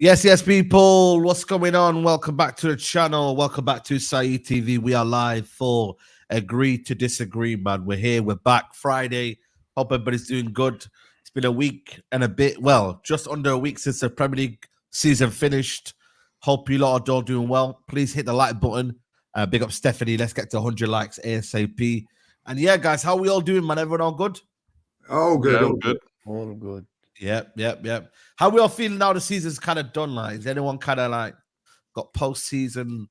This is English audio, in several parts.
Yes, people. What's going on? Welcome back to the channel. Welcome back to Saeed TV. We are live for Agree to Disagree, man. We're here. We're back Friday. Hope everybody's doing good. It's been a week and a bit. Well, just under a week since the Premier League season finished. Hope you lot are all doing well. Please hit the like button. Big up Stephanie. Let's get to 100 likes ASAP. And yeah, guys, how are we all doing, man? Everyone all good? All good. Yeah, all good. All good. Yep. How we all feeling now the season's kind of done? Like, is anyone kind of like got postseason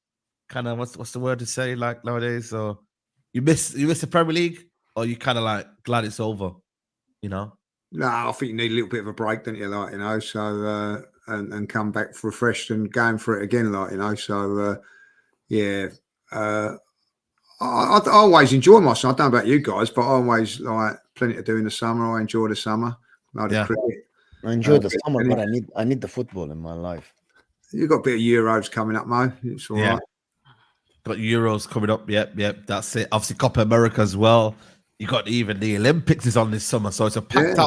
kind of what's the word to say like nowadays? Or you miss the Premier League, or you kind of like glad it's over, you know? No, I think you need a little bit of a break, don't you? Like, so and come back refreshed and going for it again, like, So I always enjoy myself. I don't know about you guys, but I always like plenty to do in the summer. I enjoy the summer. Like the cricket. I enjoy the summer, but I need the football in my life. You've got a bit of Euros coming up, Mo. It's all right. Got Euros coming up. Yep. That's it. Obviously, Copa America as well. You got even the Olympics is on this summer, so it's a packed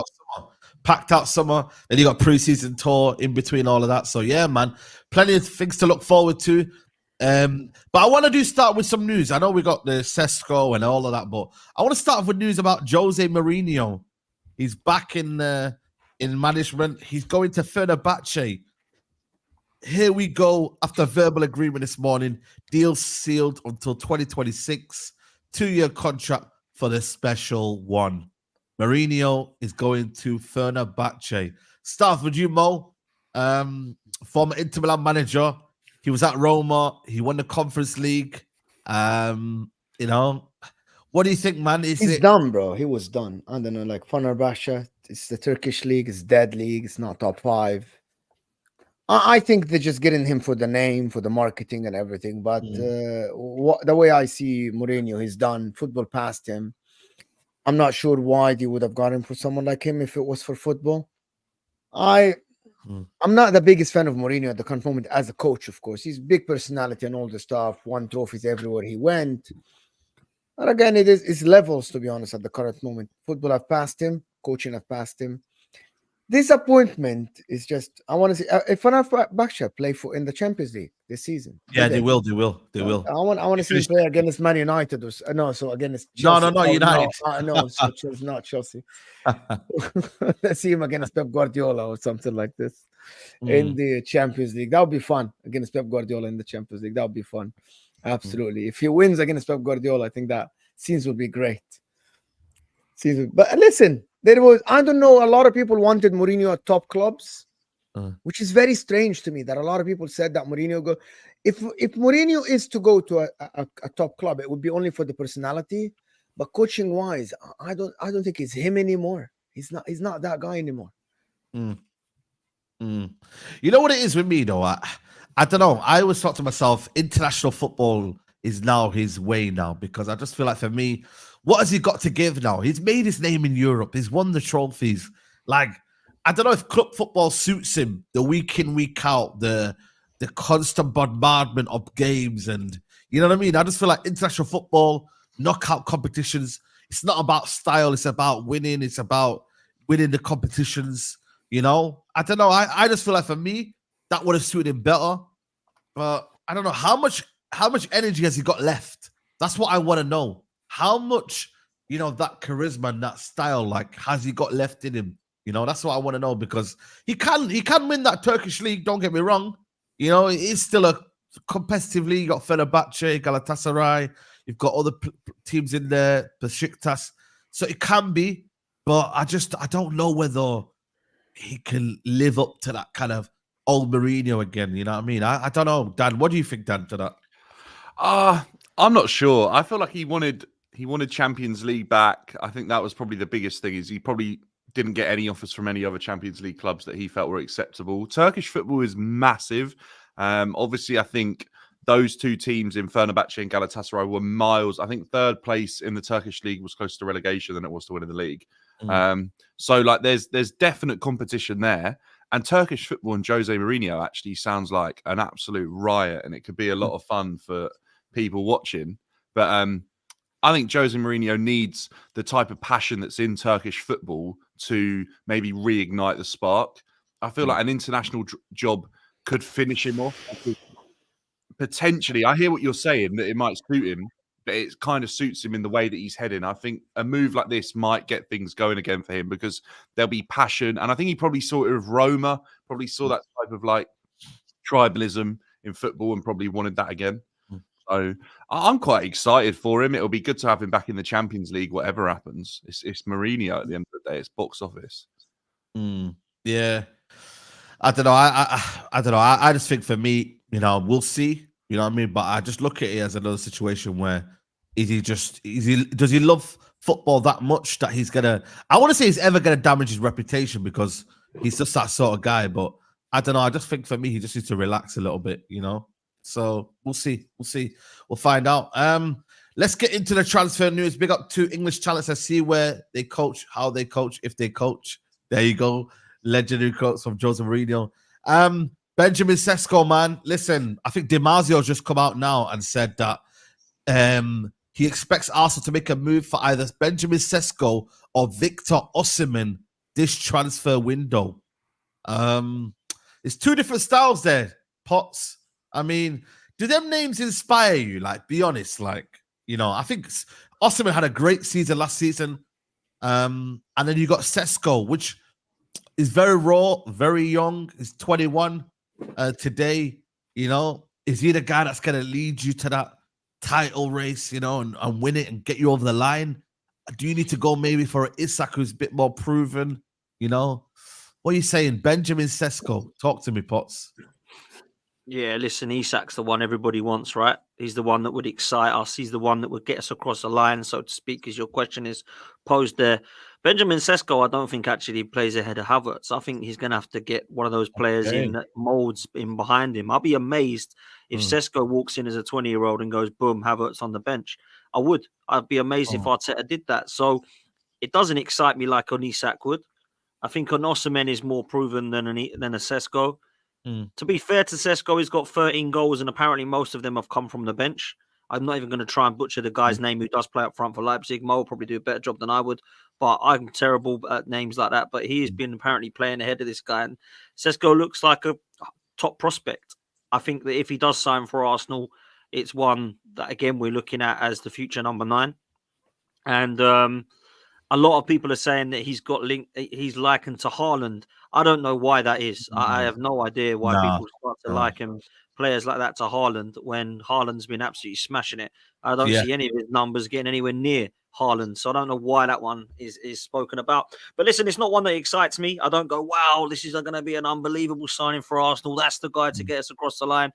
out summer. Then you got pre-season tour in between all of that. So yeah, man, plenty of things to look forward to. But I want to start with some news. I know we got the Sesko and all of that, but I want to start off with news about Jose Mourinho. He's back in management. He's going to Fenerbahce. Here we go. After verbal agreement this morning, deal sealed until 2026. 2-year contract for the special one. Mourinho is going to Fenerbahce. Start with you, Mo. Former Inter Milan manager. He was at Roma. He won the Conference League. What do you think, man? He's done, bro. He was done. I don't know, like Fenerbahce. It's the Turkish league. It's dead league. It's not top 5. I think they're just getting him for the name, for the marketing and everything. But the way I see Mourinho, he's done. Football passed him. I'm not sure why they would have got him for someone like him if it was for football. I'm not the biggest fan of Mourinho at the current moment as a coach, of course. He's big personality and all the stuff. Won trophies everywhere he went. But again, it's levels, to be honest, at the current moment. Football have passed him. Coaching have passed him. Disappointment is just, I want to see if Fenerbahce play in the Champions League this season. Yeah, they will. I want to see him play against Man United. So against Chelsea. No, United. No, so Chelsea, not Chelsea. Let's see him against Pep Guardiola or something like this in the Champions League. That would be fun against Pep Guardiola in the Champions League. That would be fun. Absolutely. If he wins against Pep Guardiola, I think that scenes would be great. But listen, I don't know, a lot of people wanted Mourinho at top clubs, which is very strange to me that a lot of people said that Mourinho go. If Mourinho is to go to a top club, it would be only for the personality. But coaching wise, I don't think it's him anymore. He's not that guy anymore. You know what it is with me though? I don't know. I always thought to myself, international football is now his way now, because I just feel like for me, what has he got to give now? He's made his name in Europe. He's won the trophies. Like, I don't know if club football suits him, the week in, week out, the constant bombardment of games, and you know what I mean? I just feel like international football, knockout competitions, it's not about style, it's about winning, it's about winning the competitions, you know? I don't know. I just feel like for me, that would have suited him better. But I don't know how much energy has he got left? That's what I want to know. How much, that charisma and that style, like, has he got left in him? That's what I want to know, because he can win that Turkish league. Don't get me wrong. It is still a competitive league. You got Fenerbahce, Galatasaray. You've got other teams in there, Besiktas. So it can be, but I don't know whether he can live up to that kind of old Mourinho again. You know what I mean? I don't know. Dan, what do you think, Dan, to that? I'm not sure. I feel like he wanted Champions League back. I think that was probably the biggest thing, is he probably didn't get any offers from any other Champions League clubs that he felt were acceptable. Turkish football is massive. Obviously, I think those two teams in Fenerbahce and Galatasaray were miles. I think third place in the Turkish league was closer to relegation than it was to winning the league. So like there's definite competition there. And Turkish football and Jose Mourinho actually sounds like an absolute riot, and it could be a lot of fun for people watching. But I think Jose Mourinho needs the type of passion that's in Turkish football to maybe reignite the spark. I feel like an international job could finish him off. Potentially, I hear what you're saying, that it might suit him, but it kind of suits him in the way that he's heading. I think a move like this might get things going again for him because there'll be passion. And I think he probably saw it with Roma, probably saw that type of like tribalism in football and probably wanted that again. So I'm quite excited for him. It'll be good to have him back in the Champions League, whatever happens. It's Mourinho at the end of the day. It's box office. Yeah. I don't know. I don't know. I just think for me, we'll see. You know what I mean? But I just look at it as another situation where does he love football that much that he's gonna? I want to say he's ever gonna damage his reputation because he's just that sort of guy. But I don't know. I just think for me, he just needs to relax a little bit. So we'll see. We'll find out. Let's get into the transfer news. Big up to English talents. I see where they coach, how they coach, if they coach. There you go. Legendary quotes from Jose Mourinho. Benjamin Sesko, man. Listen, I think DiMarzio's just come out now and said that he expects Arsenal to make a move for either Benjamin Sesko or Victor Osimhen this transfer window. It's two different styles there, Potts. I mean, do them names inspire you? Like, be honest. Like, I think Osimhen had a great season last season. And then you got Sesko, which is very raw, very young. He's 21 today. Is he the guy that's going to lead you to that title race, and win it and get you over the line? Do you need to go maybe for an Isak who's a bit more proven? What are you saying? Benjamin Sesko, talk to me, Potts. Yeah, listen, Isak's the one everybody wants, right? He's the one that would excite us. He's the one that would get us across the line, so to speak, as your question is posed there. Benjamin Sesko, I don't think actually plays ahead of Havertz. I think he's going to have to get one of those players in that molds in behind him. I'll be amazed if Sesko walks in as a 20-year-old and goes, boom, Havertz on the bench. I'd be amazed if Arteta did that. So it doesn't excite me like an Isak would. I think an Osimhen is more proven than a Sesko. To be fair to Sesko, he's got 13 goals, and apparently most of them have come from the bench. I'm not even going to try and butcher the guy's name who does play up front for Leipzig. Mo will probably do a better job than I would, but I'm terrible at names like that. But he has been apparently playing ahead of this guy, and Sesko looks like a top prospect. I think that if he does sign for Arsenal, it's one that, again, we're looking at as the future number 9. And a lot of people are saying that he's likened to Haaland. I don't know why that is. I have no idea why people start to liken players like that to Haaland when Haaland's been absolutely smashing it. I don't see any of his numbers getting anywhere near Haaland, so I don't know why that one is spoken about. But listen, it's not one that excites me. I don't go, wow, this is going to be an unbelievable signing for Arsenal. That's the guy to get us across the line.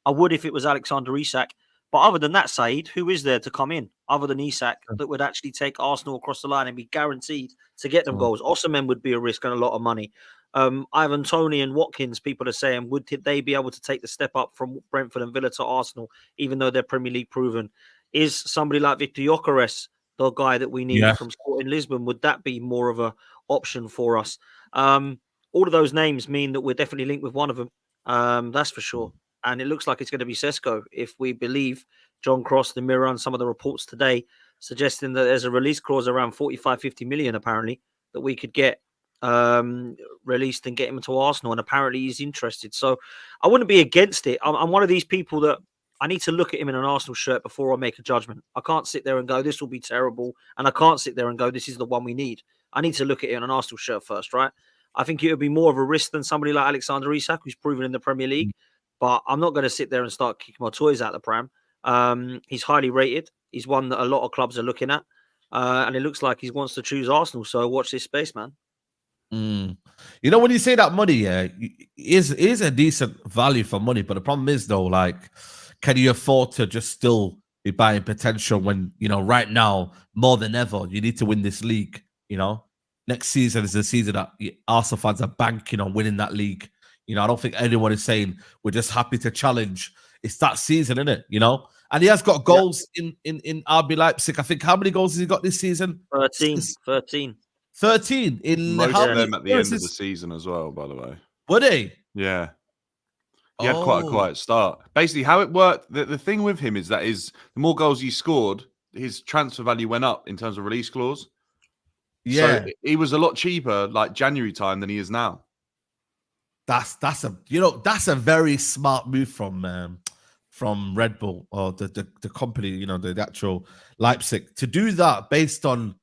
I would if it was Alexander Isak. But other than that, Saeed, who is there to come in other than Isak that would actually take Arsenal across the line and be guaranteed to get them goals? Osimhen would be a risk and a lot of money. Ivan Toney and Watkins, people are saying, would they be able to take the step up from Brentford and Villa to Arsenal, even though they're Premier League proven? Is somebody like Victor Gyökeres the guy that we need from Sporting Lisbon? Would that be more of a option for us? All of those names mean that we're definitely linked with one of them. That's for sure. And it looks like it's going to be Sesko, if we believe John Cross, the Mirror, and some of the reports today suggesting that there's a release clause around 45, 50 million, apparently, that we could get released and get him to Arsenal. And apparently he's interested. So I wouldn't be against it. I'm one of these people that I need to look at him in an Arsenal shirt before I make a judgment. I can't sit there and go, this will be terrible. And I can't sit there and go, this is the one we need. I need to look at it in an Arsenal shirt first, right? I think it would be more of a risk than somebody like Alexander Isak, who's proven in the Premier League. But I'm not going to sit there and start kicking my toys out the pram. He's highly rated. He's one that a lot of clubs are looking at. And it looks like he wants to choose Arsenal. So watch this space, man. You know, when you say that money, is a decent value for money. But the problem is, though, like, can you afford to just still be buying potential when, right now, more than ever, you need to win this league, Next season is the season that Arsenal fans are banking on winning that league. I don't think anyone is saying we're just happy to challenge. It's that season, isn't it? And he has got goals in RB Leipzig. I think how many goals has he got this season? 13. 13 in most of them at the end of the season as well, by the way. Were they? Yeah. He had quite a quiet start. Basically, how it worked, the thing with him is that the more goals he scored, his transfer value went up in terms of release clause. Yeah. So he was a lot cheaper like January time than he is now. That's a very smart move from Red Bull or the company, the actual Leipzig, to do that based on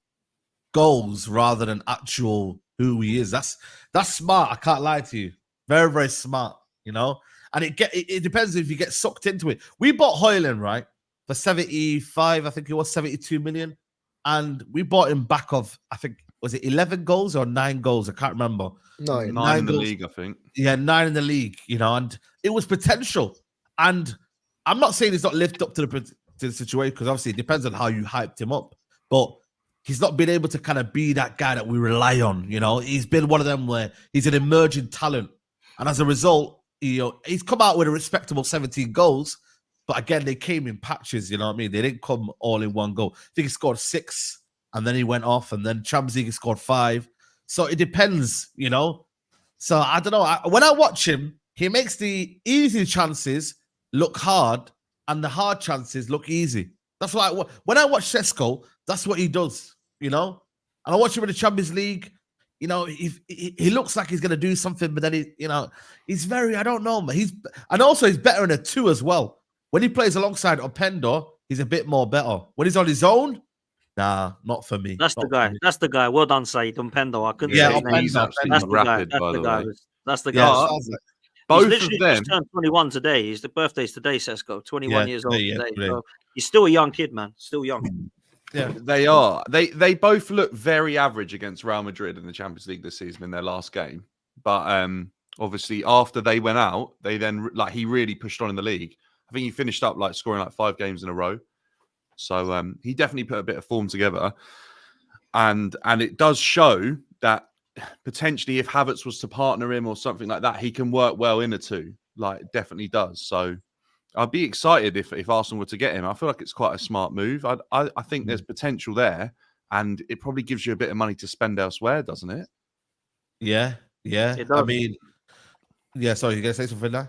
goals rather than actual who he is. That's smart. I can't lie to you. Very, very smart, And it depends if you get sucked into it. We bought Højlund, right, for 75, I think it was 72 million. And we bought him back of, I think, was it 11 goals or 9 goals? I can't remember. No, 9 in the goals. league, I think. Yeah, 9 in the league, and it was potential. And I'm not saying he's not lived up to the situation, because obviously it depends on how you hyped him up. But he's not been able to kind of be that guy that we rely on. He's been one of them where he's an emerging talent. And as a result, he's come out with a respectable 17 goals. But again, they came in patches, you know what I mean? They didn't come all in one goal. I think he scored 6 and then he went off, and then Champions League he scored 5. So it depends, So I don't know. When I watch him, he makes the easy chances look hard and the hard chances look easy. That's why when I watch Sesko, that's what he does, And I watch him in the Champions League. He looks like he's going to do something, but then he's very, I don't know, man. He's better in a 2 as well. When he plays alongside Openda, he's a bit more better. When he's on his own, nah, not for me. That's the guy. That's the guy. Well done, Said. Openda. I couldn't say his name. He's absolutely That's the guy. rapid, by the way. That's the guy. Both he's literally of them. just turned 21 today. His birthday's today, Sesko. 21 years old today. today. So he's still a young kid, man. Still young. Yeah, They are. They both look very average against Real Madrid in the Champions League this season in their last game. But obviously, after they went out, they then he really pushed on in the league. I think he finished up scoring 5 games in a row. So he definitely put a bit of form together, and it does show that potentially if Havertz was to partner him or something like that, he can work well in a 2. It definitely does. So I'd be excited if Arsenal were to get him. I feel like it's quite a smart move. I think there's potential there, and it probably gives you a bit of money to spend elsewhere, doesn't it? Yeah. It does. I mean, yeah. Sorry, you gonna say something now?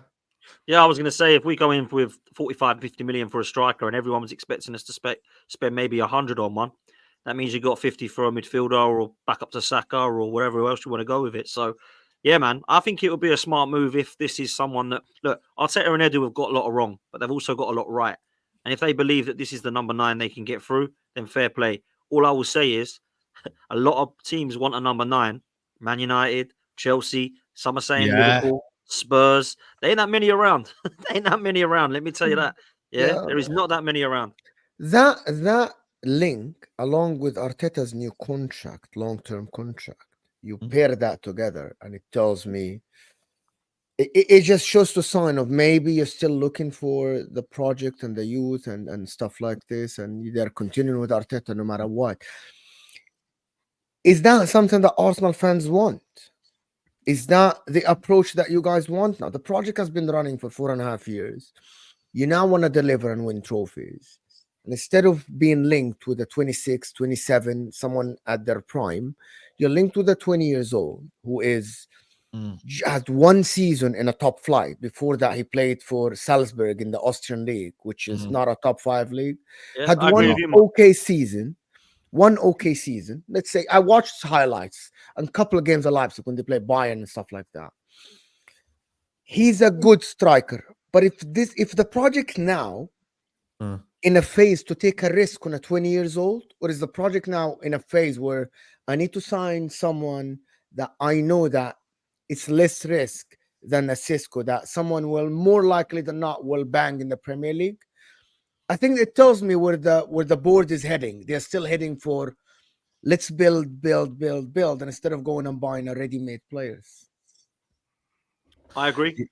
Yeah, I was going to say, if we go in with 45, 50 million for a striker and everyone was expecting us to spend maybe 100 on one, that means you got 50 for a midfielder or back up to Saka or whatever else you want to go with it. So, yeah, man, I think it would be a smart move if this is someone that, look, Arteta and Edu have got a lot wrong, but they've also got a lot right. And if they believe that this is the number 9 they can get through, then fair play. All I will say is a lot of teams want a number 9. Man United, Chelsea, some are saying Liverpool, Spurs. There ain't that many around. There ain't that many around. Let me tell you that. Yeah, there is not that many around. That link, along with Arteta's new contract, long-term contract, you pair that together, and it tells me it just shows the sign of maybe you're still looking for the project and the youth and stuff like this, and they're continuing with Arteta no matter what. Is that something that Arsenal fans want? Is that the approach that you guys want now? The project has been running for 4.5 years. You now want to deliver and win trophies. And instead of being linked with a 26, 27, someone at their prime, you're linked with a 20 years old who had 1 season in a top flight. Before that, he played for Salzburg in the Austrian league, which is not a top 5 league. Yeah, had one okay season. Let's say I watched highlights and a couple of games of Leipzig when they play Bayern and stuff like that. He's a good striker, but if the project now in a phase to take a risk on a 20 years old, or is the project now in a phase where I need to sign someone that I know that it's less risk than a Sesko, that someone will more likely than not will bang in the Premier League? I think it tells me where the board is heading. They're still heading for let's build, and instead of going and buying a ready-made players. I agree.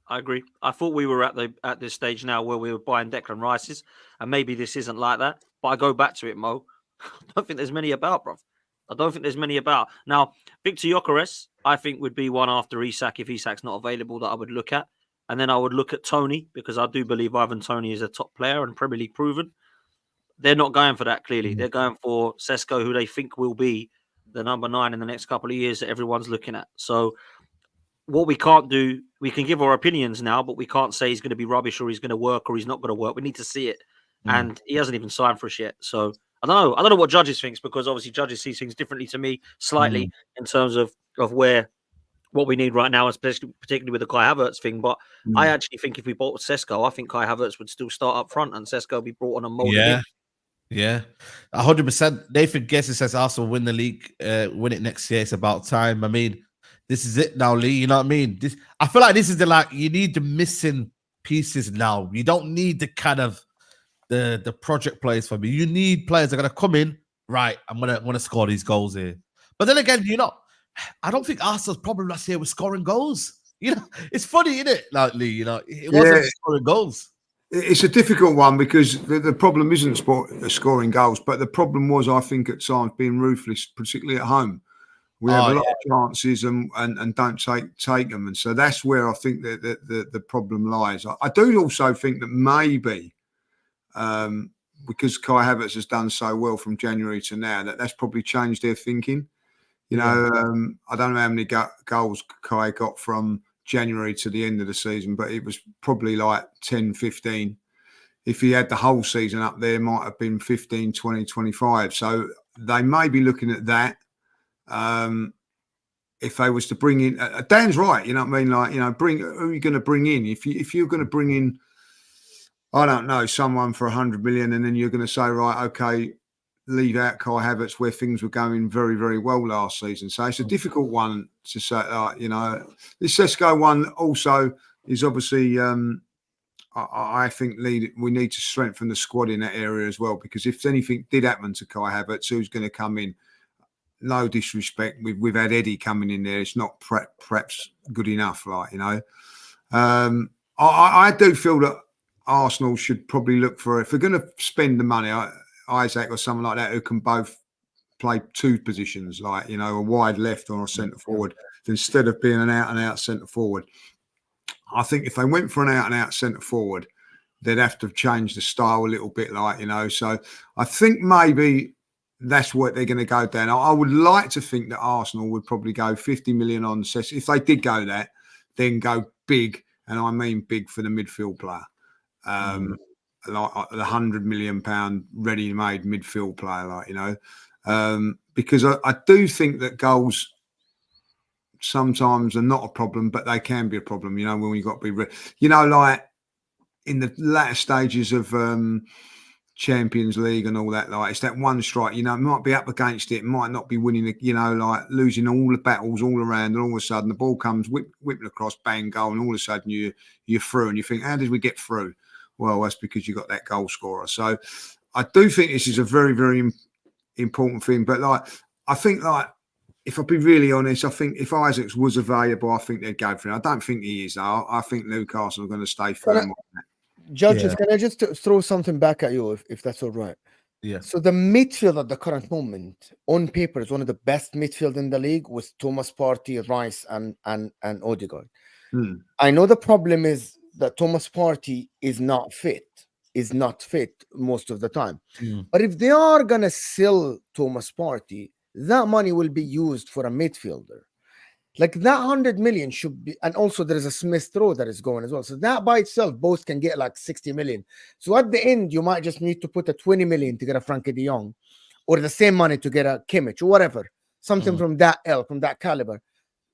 I thought we were at this stage now where we were buying Declan Rice's, and maybe this isn't like that. But I go back to it, Mo. I don't think there's many about, bro. I don't think there's many about. Now, Victor Gyökeres, I think, would be one after Isak if Isak's not available that I would look at. And then I would look at Tony, because I do believe Ivan Toney is a top player and Premier League proven. They're not going for that, clearly. They're going for Sesko, who they think will be the number 9 in the next couple of years that everyone's looking at. So what we can't do, we can give our opinions now, but we can't say he's going to be rubbish or he's going to work or he's not going to work. We need to see it. And he hasn't even signed for us yet. So I don't know. I don't know what Judges thinks, because obviously Judges see things differently to me slightly in terms of where what we need right now, especially particularly with the Kai Havertz thing. But I actually think if we bought Sesko, I think Kai Havertz would still start up front and Sesko be brought on and molded in. Yeah, 100%. Nathan Guessing says Arsenal win the league, win it next year. It's about time. I mean, this is it now, Lee. You know what I mean? I feel like this is you need the missing pieces now. You don't need the kind of the project players for me. You need players that are gonna come in. Right, I'm gonna score these goals here. But then again, I don't think Arsenal's problem last year was scoring goals. It's funny, isn't it? Like Lee, it wasn't scoring goals. It's a difficult one because the problem isn't scoring goals, but the problem was, I think, at times being ruthless, particularly at home. We have a lot of chances and don't take them, and so that's where I think that the problem lies. I do also think that maybe because Kai Havertz has done so well from January to now, that's probably changed their thinking. I don't know how many goals Kai got from January to the end of the season, but it was probably like 10, 15. If he had the whole season up there, it might have been 15, 20, 25. So they may be looking at that. If they was to bring in, Dan's right, you know what I mean? Like, who are you going to bring in? If you're going to bring in, I don't know, someone for 100 million, and then you're going to say, right, okay, leave out Kai Havertz where things were going very, very well last season. So it's a difficult one to say. This Sesko one also is obviously, I think we need to strengthen the squad in that area as well, because if anything did happen to Kai Havertz, who's going to come in? No disrespect, we've had Eddie coming in there. It's not perhaps good enough, I do feel that Arsenal should probably look for, if they're going to spend the money, Isaac or someone like that who can both play two positions, a wide left or a centre forward, instead of being an out-and-out centre forward. I think if they went for an out-and-out centre forward, they'd have to change the style a little bit, So I think maybe that's what they're going to go down. I would like to think that Arsenal would probably go 50 million on Sesko. If they did go that, then go big, and I mean big for the midfield player. Like the £100 million ready-made midfield player, because I do think that goals sometimes are not a problem, but they can be a problem, when you've got to be, like in the latter stages of Champions League and all that, it's that one strike, it might be up against it, might not be winning, like losing all the battles all around, and all of a sudden the ball comes whipping across, bang, goal, and all of a sudden you're through, and you think, how did we get through? Well, that's because you got that goal scorer. So I do think this is a very, very important thing. But I think if I'll be really honest, I think if Isaacs was available, I think they'd go for him. I don't think he is. I think Newcastle are going to stay firm on that. Judges, can I just throw something back at you, if that's all right? Yeah. So the midfield at the current moment, on paper, is one of the best midfield in the league, with Thomas Partey, Rice, and Odegaard. I know the problem is that Thomas Partey is not fit most of the time. But if they are going to sell Thomas Partey, that money will be used for a midfielder. Like that 100 million should be, and also there is a Smith Rowe that is going as well. So that by itself, both can get like 60 million. So at the end, you might just need to put a 20 million to get a Frankie de Jong, or the same money to get a Kimmich or whatever, something from that from that caliber.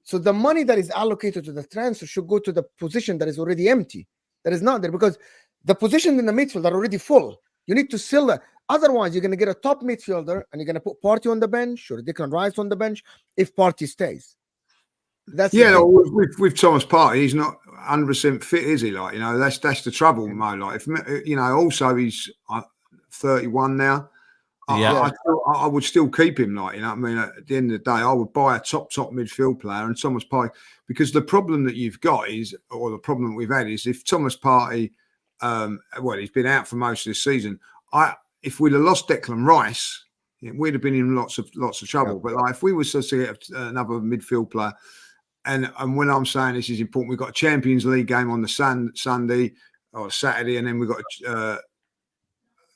So the money that is allocated to the transfer should go to the position that is already empty, that is not there, because the positions in the midfield are already full. You need to sell that. Otherwise, you're going to get a top midfielder and you're going to put Partey on the bench, or Declan Rice on the bench if Partey stays. That's with Thomas Partey, he's not 100% fit, is he? That's the trouble, Mo. Also he's 31 now. I would still keep him, at the end of the day, I would buy a top midfield player, and Thomas Partey, because the problem that you've got is, or the problem that we've had is, if Thomas Partey, he's been out for most of the season. If we'd have lost Declan Rice, we'd have been in lots of trouble. But if we were to get another midfield player, and when I'm saying this is important, we've got a Champions League game on the Sunday or Saturday, and then we've got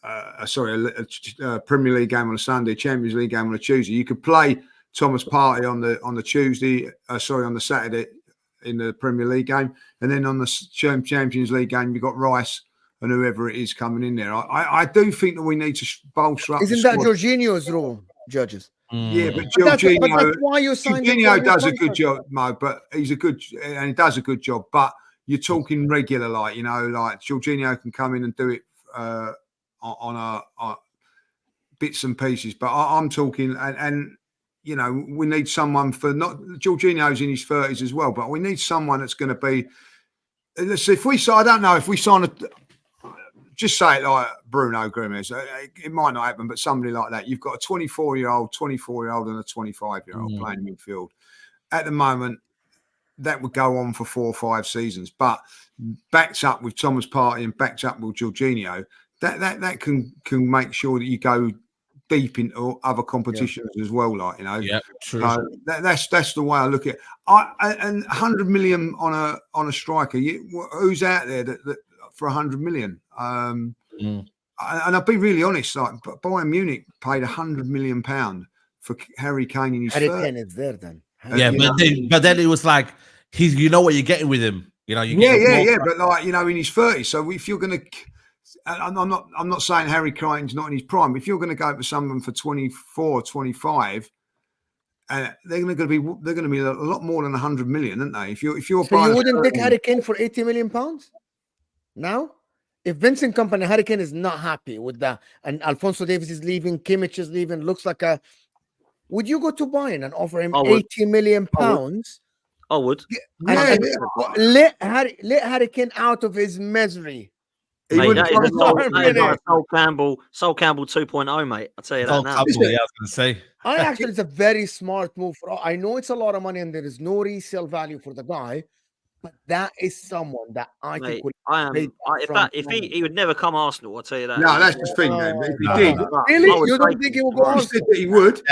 a Premier League game on a Sunday, Champions League game on a Tuesday. You could play Thomas Partey on the Tuesday, on the Saturday in the Premier League game, and then on the Champions League game you've got Rice and whoever it is coming in there. I do think that we need to bolster up. Isn't that Jorginho's rule, Judges? Yeah, but But Jorginho, that's why you signed him for Jorginho a new does a good contract. job, Mo. But he's a good, and he does a good job. But you're talking regular, like like Jorginho can come in and do it on bits and pieces. But I'm talking, and we need someone for not Jorginho's in his 30s as well, but we need someone that's going to be. Let's see if we sign. I don't know if we sign just say it like Bruno Grimmers. It might not happen, but somebody like that. You've got a 24-year-old, and a 25-year-old playing midfield. At the moment, that would go on for 4 or 5 seasons. But backed up with Thomas Partey and backed up with Jorginho, that can make sure that you go deep into other competitions as well. Like Yeah, true. So that's the way I look at it. And 100 million on a striker. Who's out there that for 100 million? And I'll be really honest. Like Bayern Munich paid 100 million £100 for Harry Kane in his Harry 30s. Kane is there then. Yeah, but then it was like you know what you're getting with him. You But like in his 30s. So if you're going to, I'm not saying Harry Kane's not in his prime. If you're going to go for someone for 24, 25. They're going to be a lot more than 100 million, aren't they? If you're so you wouldn't pick Harry Kane for 80 million pounds now? If Vincent Kompany, Harry Kane is not happy with that, and Alphonso Davies is leaving, Kimmich is leaving, looks like would you go to Bayern and offer him 80 million pounds? I would. Let Harry Kane out of his misery. Mate, that is like Sol Campbell 2.0, mate. I'll tell you that now. I was going to say. It's a very smart move. I know it's a lot of money and there is no resale value for the guy, but that is someone that I think would. If he would never come Arsenal, I'll tell you that. No, that's the thing, then. If he did, really, you don't think he would go Arsenal? Said that he would.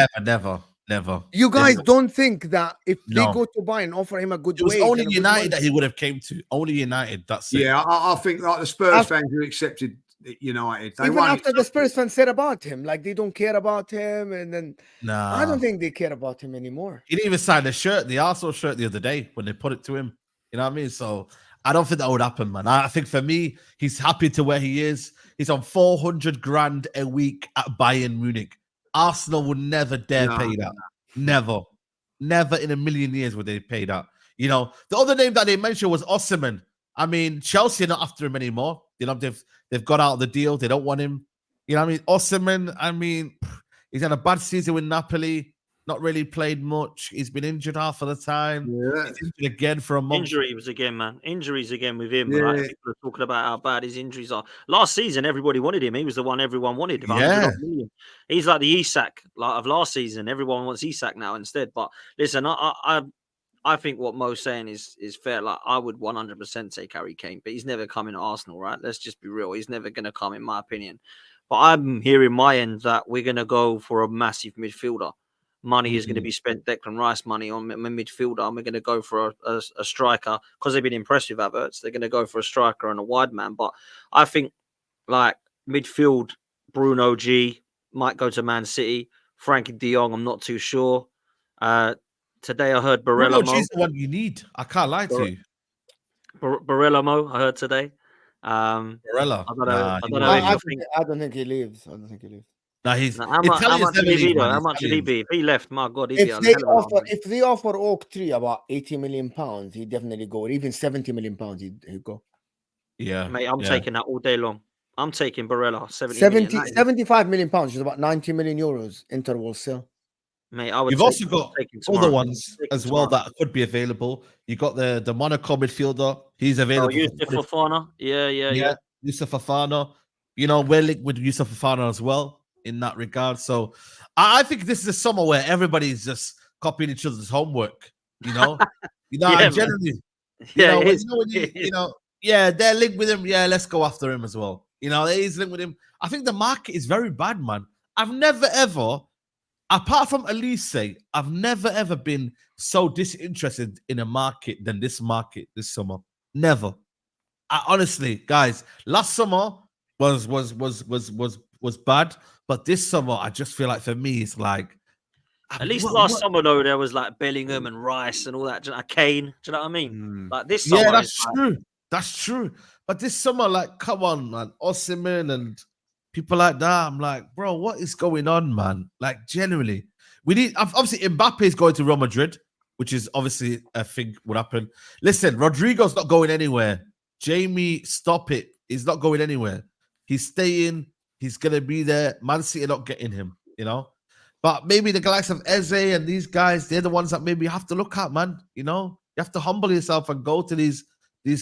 Never. You guys don't think that if they go to buy and offer him a good wage, it was only United that he would have came to. Only United. That's it. Yeah, I think like the Spurs fans who accepted United. Even after the Spurs fans said about him, like they don't care about him, and then I don't think they care about him anymore. He didn't even sign the Arsenal shirt the other day when they put it to him. You know what I mean? So I don't think that would happen, man. I think for me, he's happy to where he is. He's on 400 grand a week at Bayern Munich. Arsenal would never dare pay that. Never in a million years would they pay that. The other name that they mentioned was Osimhen. I mean, Chelsea are not after him anymore. They've got out of the deal. They don't want him. You know what I mean? Osimhen, I mean, he's had a bad season with Napoli. Not really played much. He's been injured half of the time. Yeah. He's injured again for a month. Injuries again with him. Yeah. Right? People are talking about how bad his injuries are. Last season, everybody wanted him. He was the one everyone wanted. Yeah. He's like the Isak of last season. Everyone wants Isak now instead. But listen, I think what Mo's saying is fair. Like I would 100% take Harry Kane, but he's never coming to Arsenal, right? Let's just be real. He's never going to come, in my opinion. But I'm hearing my end that we're going to go for a massive midfielder. Money is going to be spent, Declan Rice money on a midfielder, and we're going to go for a striker because they've been impressed with Havertz. They're going to go for a striker and a wide man. But I think like midfield, Bruno G might go to Man City. Frankie de Jong, I'm not too sure. Today I heard Barella Mo. He's the one you need. I can't lie to you. Barella Mo, I heard today. Barella. I don't think he leaves. No, he's how much would he be? If he left, my God, if they offer Oak Tree about 80 million pounds, he'd definitely go. Or even 70 million pounds, he'd go. Yeah. Mate, I'm taking that all day long. I'm taking Barella 75 million pounds, which is about 90 million euros. Inter will sell. Mate, I would. You've also got other ones as well that could be available. You got the Monaco midfielder. He's available. Yusuf Fofana. Yeah. Yusuf Fofana. We're linked with Yusuf Fofana as well in that regard. So I think this is a summer where everybody's just copying each other's homework. Generally, they're linked with him. Yeah, let's go after him as well. He's linked with him. I think the market is very bad, man. I've never ever, apart from Elise, I've never ever been so disinterested in a market than this market this summer. Never. Honestly, guys, last summer was bad, but this summer I just feel like for me it's like at least last summer though there was like Bellingham and Rice and all that. Kane, do you know what I mean? Like this summer, that's true. But this summer, like, come on, man, Osimhen and people like that. I'm like, bro, what is going on, man? Like, generally, We need obviously Mbappe is going to Real Madrid, which is obviously a thing would happen. Listen, Rodrigo's not going anywhere. Jamie, stop it. He's not going anywhere. He's staying. He's gonna be there. Man City are not getting him, you know. But maybe the likes of Eze and these guys, they're the ones that maybe you have to look at, man. You know, you have to humble yourself and go to these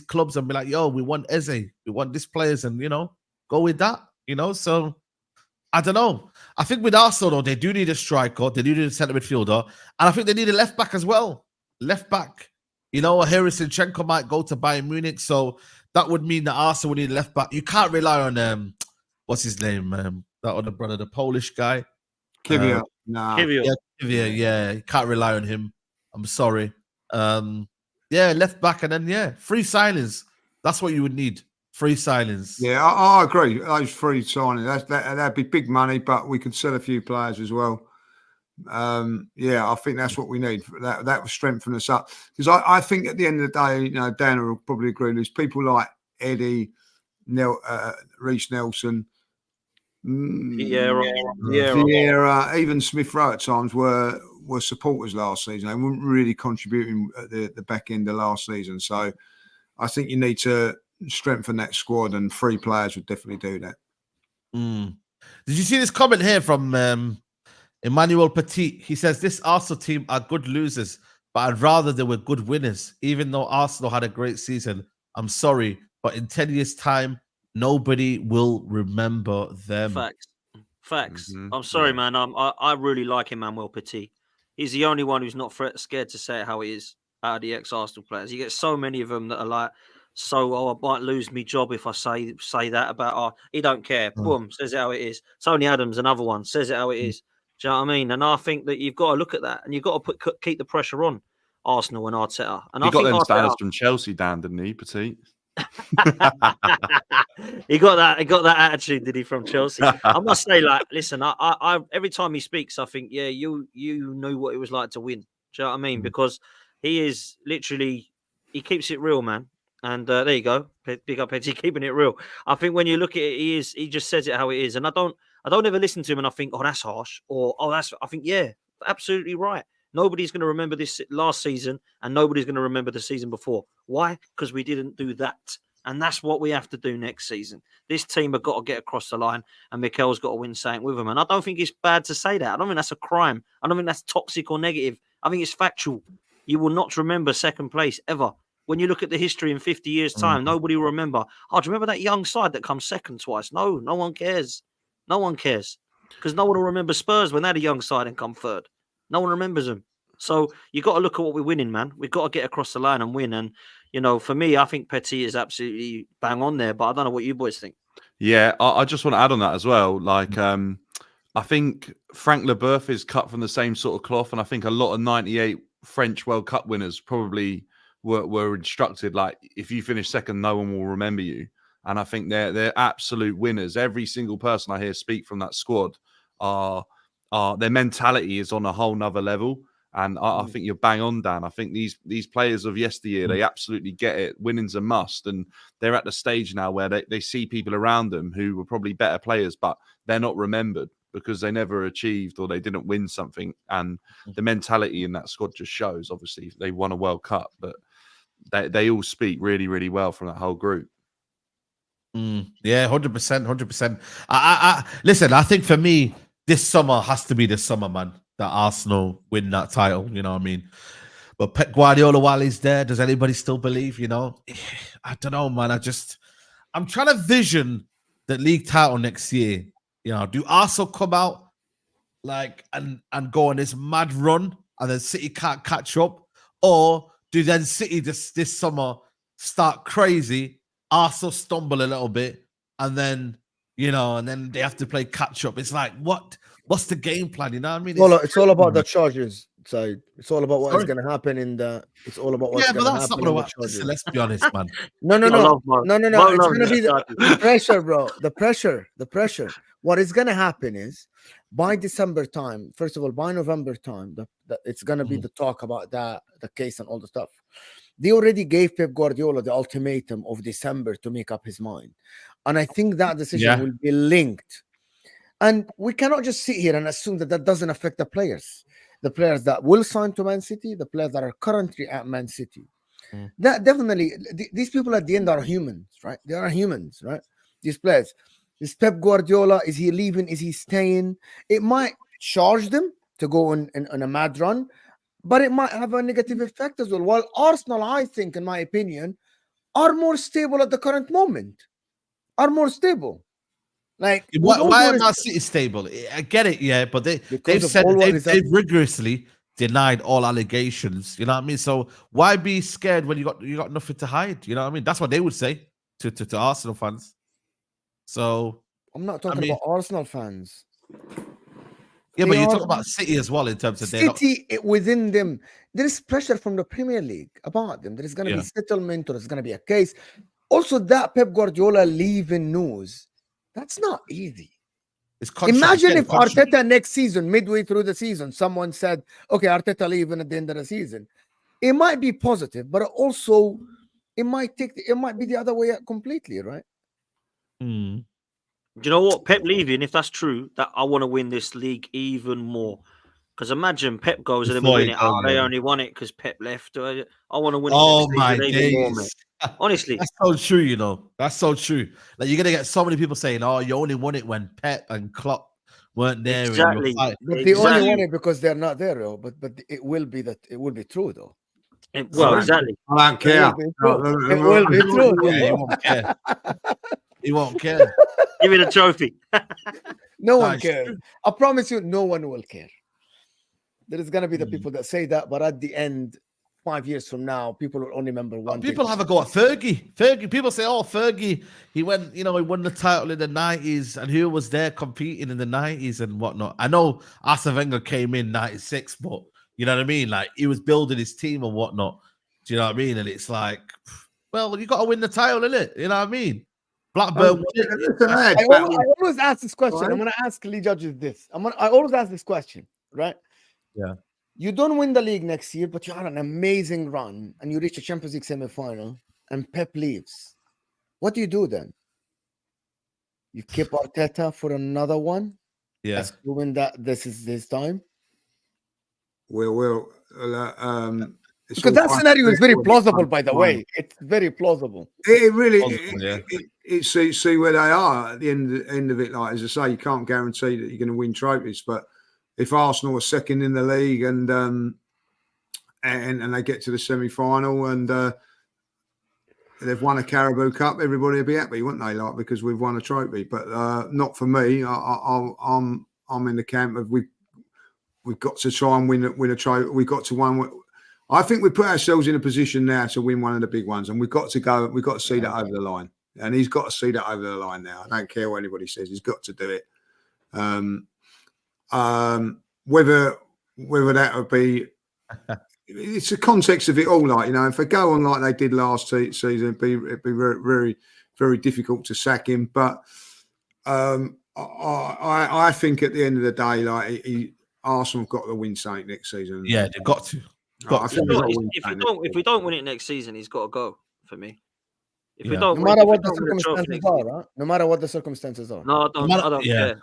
clubs and be like, yo, we want Eze, we want these players, and you know, go with that, you know. So I don't know. I think with Arsenal, though, they do need a striker, they do need a centre midfielder, and I think they need a left back as well. Left back, you know, Herisenchenko might go to Bayern Munich, so that would mean that Arsenal would need a left back. You can't rely on what's his name, that other brother, the Polish guy. Kivia. Nah. Kivia. Yeah, you can't rely on him. I'm sorry. Yeah, left back, and then free signings. That's what you would need. Free signings. Yeah, I agree. Those free signings, that'd be big money, but we could sell a few players as well. I think that's what we need. That will strengthen us up. Because I think at the end of the day, you know, Dan will probably agree with this. People like Eddie, Reece Nelson, Vieira, even Smith Rowe at times were supporters last season. They weren't really contributing at the back end of last season. So I think you need to strengthen that squad, and 3 players would definitely do that. Did you see this comment here from Emmanuel Petit? He says, this Arsenal team are good losers, but I'd rather they were good winners. Even though Arsenal had a great season, I'm sorry, but in 10 years' time, nobody will remember them. Facts. I'm sorry, man. I really like Emmanuel Petit. He's the only one who's not scared to say it how it is out of the ex-Arsenal players. You get so many of them that are like, I might lose my job if I say that about, he don't care. Boom, says it how it is. Tony Adams, another one, says it how it is. Do you know what I mean? And I think that you've got to look at that, and you've got to keep the pressure on Arsenal and Arteta. And he got them standards from Chelsea, Dan, didn't he, Petit? He got that attitude, did he, from Chelsea? I must say, like, listen, I every time he speaks, I think, yeah, you knew what it was like to win. Do you know what I mean? Because he is literally, he keeps it real, man. And there you go, big up Petit, keeping it real. I think when you look at it, he just says it how it is. And I don't ever listen to him and I think, oh, that's harsh, or I think, yeah, absolutely right. Nobody's going to remember this last season, and nobody's going to remember the season before. Why? Because we didn't do that. And that's what we have to do next season. This team have got to get across the line, and Mikel's got to win something with them. And I don't think it's bad to say that. I don't think that's a crime. I don't think that's toxic or negative. I think it's factual. You will not remember second place ever. When you look at the history in 50 years' time, nobody will remember. Oh, do you remember that young side that comes second twice? No one cares. No one cares. Because no one will remember Spurs when they had a young side and come third. No one remembers them. So you got to look at what we're winning, man. We've got to get across the line and win. And, you know, for me, I think Petit is absolutely bang on there. But I don't know what you boys think. Yeah, I just want to add on that as well. Like, I think Frank Leboeuf is cut from the same sort of cloth. And I think a lot of 98 French World Cup winners probably were instructed, like, if you finish second, no one will remember you. And I think they're absolute winners. Every single person I hear speak from that squad are their mentality is on a whole nother level. And I think you're bang on, Dan. I think these players of yesteryear, they absolutely get it. Winning's a must. And they're at the stage now where they see people around them who were probably better players, but they're not remembered because they never achieved or they didn't win something. And the mentality in that squad just shows. Obviously, they won a World Cup, but they all speak really, really well from that whole group. Yeah, 100%. I listen, I think for me, this summer has to be the summer, man, that Arsenal win that title, you know what I mean? But Pep Guardiola, while he's there, does anybody still believe, you know? I don't know, man. I'm trying to vision the league title next year. You know, do Arsenal come out like and go on this mad run and then City can't catch up? Or do then City this summer start crazy, Arsenal stumble a little bit, and then, you know, and then they have to play catch up? It's like, what's the game plan? You know what I mean? It's all about the Chargers side. It's all about what is going to happen it's all about what's going to happen. Not gonna listen, let's be honest, man. No. It's going to be the pressure, bro. The pressure. What is going to happen is by December time, first of all, by November time, it's going to be the talk about the case and all the stuff. They already gave Pep Guardiola the ultimatum of December to make up his mind. And I think that decision will be linked. And we cannot just sit here and assume that doesn't affect the players. the players that will sign to Man City, the players that are currently at Man City. Mm. That definitely, these people at the end are humans, right? They are humans, right? These players. Is Pep Guardiola, is he leaving? Is he staying? It might charge them to go on a mad run, but it might have a negative effect as well. While Arsenal, I think, in my opinion, are more stable at the current moment, are more stable. Like, with all Why due are Man respect- City stable? I get it, yeah, but Because they've of said all what they've is rigorously denied all allegations. You know what I mean? So why be scared when you got nothing to hide? You know what I mean? That's what they would say to Arsenal fans. So I'm not talking mean- about Arsenal fans. yeah, They but you're are- talking about City as well in terms of they're not. City within them. There is pressure from the Premier League about them. There is going to Yeah. be settlement, or there's going to be a case. Also, that Pep Guardiola leaving news, that's not easy. It's Imagine again, if Arteta next season, midway through the season, someone said, "Okay, Arteta leaving at the end of the season." It might be positive, but also it might be the other way completely, right? Hmm. Do you know what? Pep leaving, if that's true, that I want to win this league even more. Because imagine Pep goes and then we Before win he it. goes, Oh, they yeah. only won it because Pep left. I want to win it Oh next my season even more, days. mate. Honestly. That's so true, you know. That's so true. Like you're gonna get so many people saying, "Oh, you only won it when Pep and Klopp weren't there." and you were Exactly. fighting." But they only Exactly. want it because they're not there, though. But it will be true, though. Well, exactly. I don't care. It will be true. Yeah, he won't care. He won't care. Give me the trophy. No That one is cares. true. I promise you, no one will care. There is going to be the Mm. people that say that, but at the end, 5 years from now, people will only remember one People thing. have a go at Fergie. Fergie. People say, "Oh, Fergie, he went. You know, he won the title in the '90s, and who was there competing in the '90s and whatnot." I know Arsene Wenger came in '96, but you know what I mean. Like he was building his team and whatnot. Do you know what I mean? And it's like, well, you got to win the title, innit? You know what I mean? Blackburn won it. Listen, lads, I always ask this question. Right. I'm going to ask Lee Judges this. I always ask this question, right? Yeah. You don't win the league next year, but you had an amazing run and you reach a Champions League semi-final and Pep leaves. What do you do then? You keep Arteta for another one? Yeah. Assuming that this is his time? We'll it's Because all that fine. scenario is very It's plausible, fine. by the way. It's very plausible. It really, Plausible, yeah. see where they are at the end of it. Like as I say, you can't guarantee that you're going to win trophies, but if Arsenal are second in the league and they get to the semi-final and they've won a Carabao Cup, everybody will be happy, wouldn't they? Like because we've won a trophy, but not for me. I'm in the camp of we've got to try and win a trophy. We've got to win. I think we put ourselves in a position now to win one of the big ones, and we've got to go. We've got to see that over the line, and he's got to see that over the line now. I don't care what anybody says; he's got to do it. Whether that would be, it's the context of it all. Like if they go on like they did last season, it'd be very, very, very difficult to sack him. But I think at the end of the day, like Arsenal have got to win something next season. Yeah, they've got to. If we don't win it next season, he's got to go for me. If we Yeah. don't, No matter if we what the don't win a trophy circumstances next are, season- right? No matter what the circumstances are. No, I don't. matter- I don't yeah. care.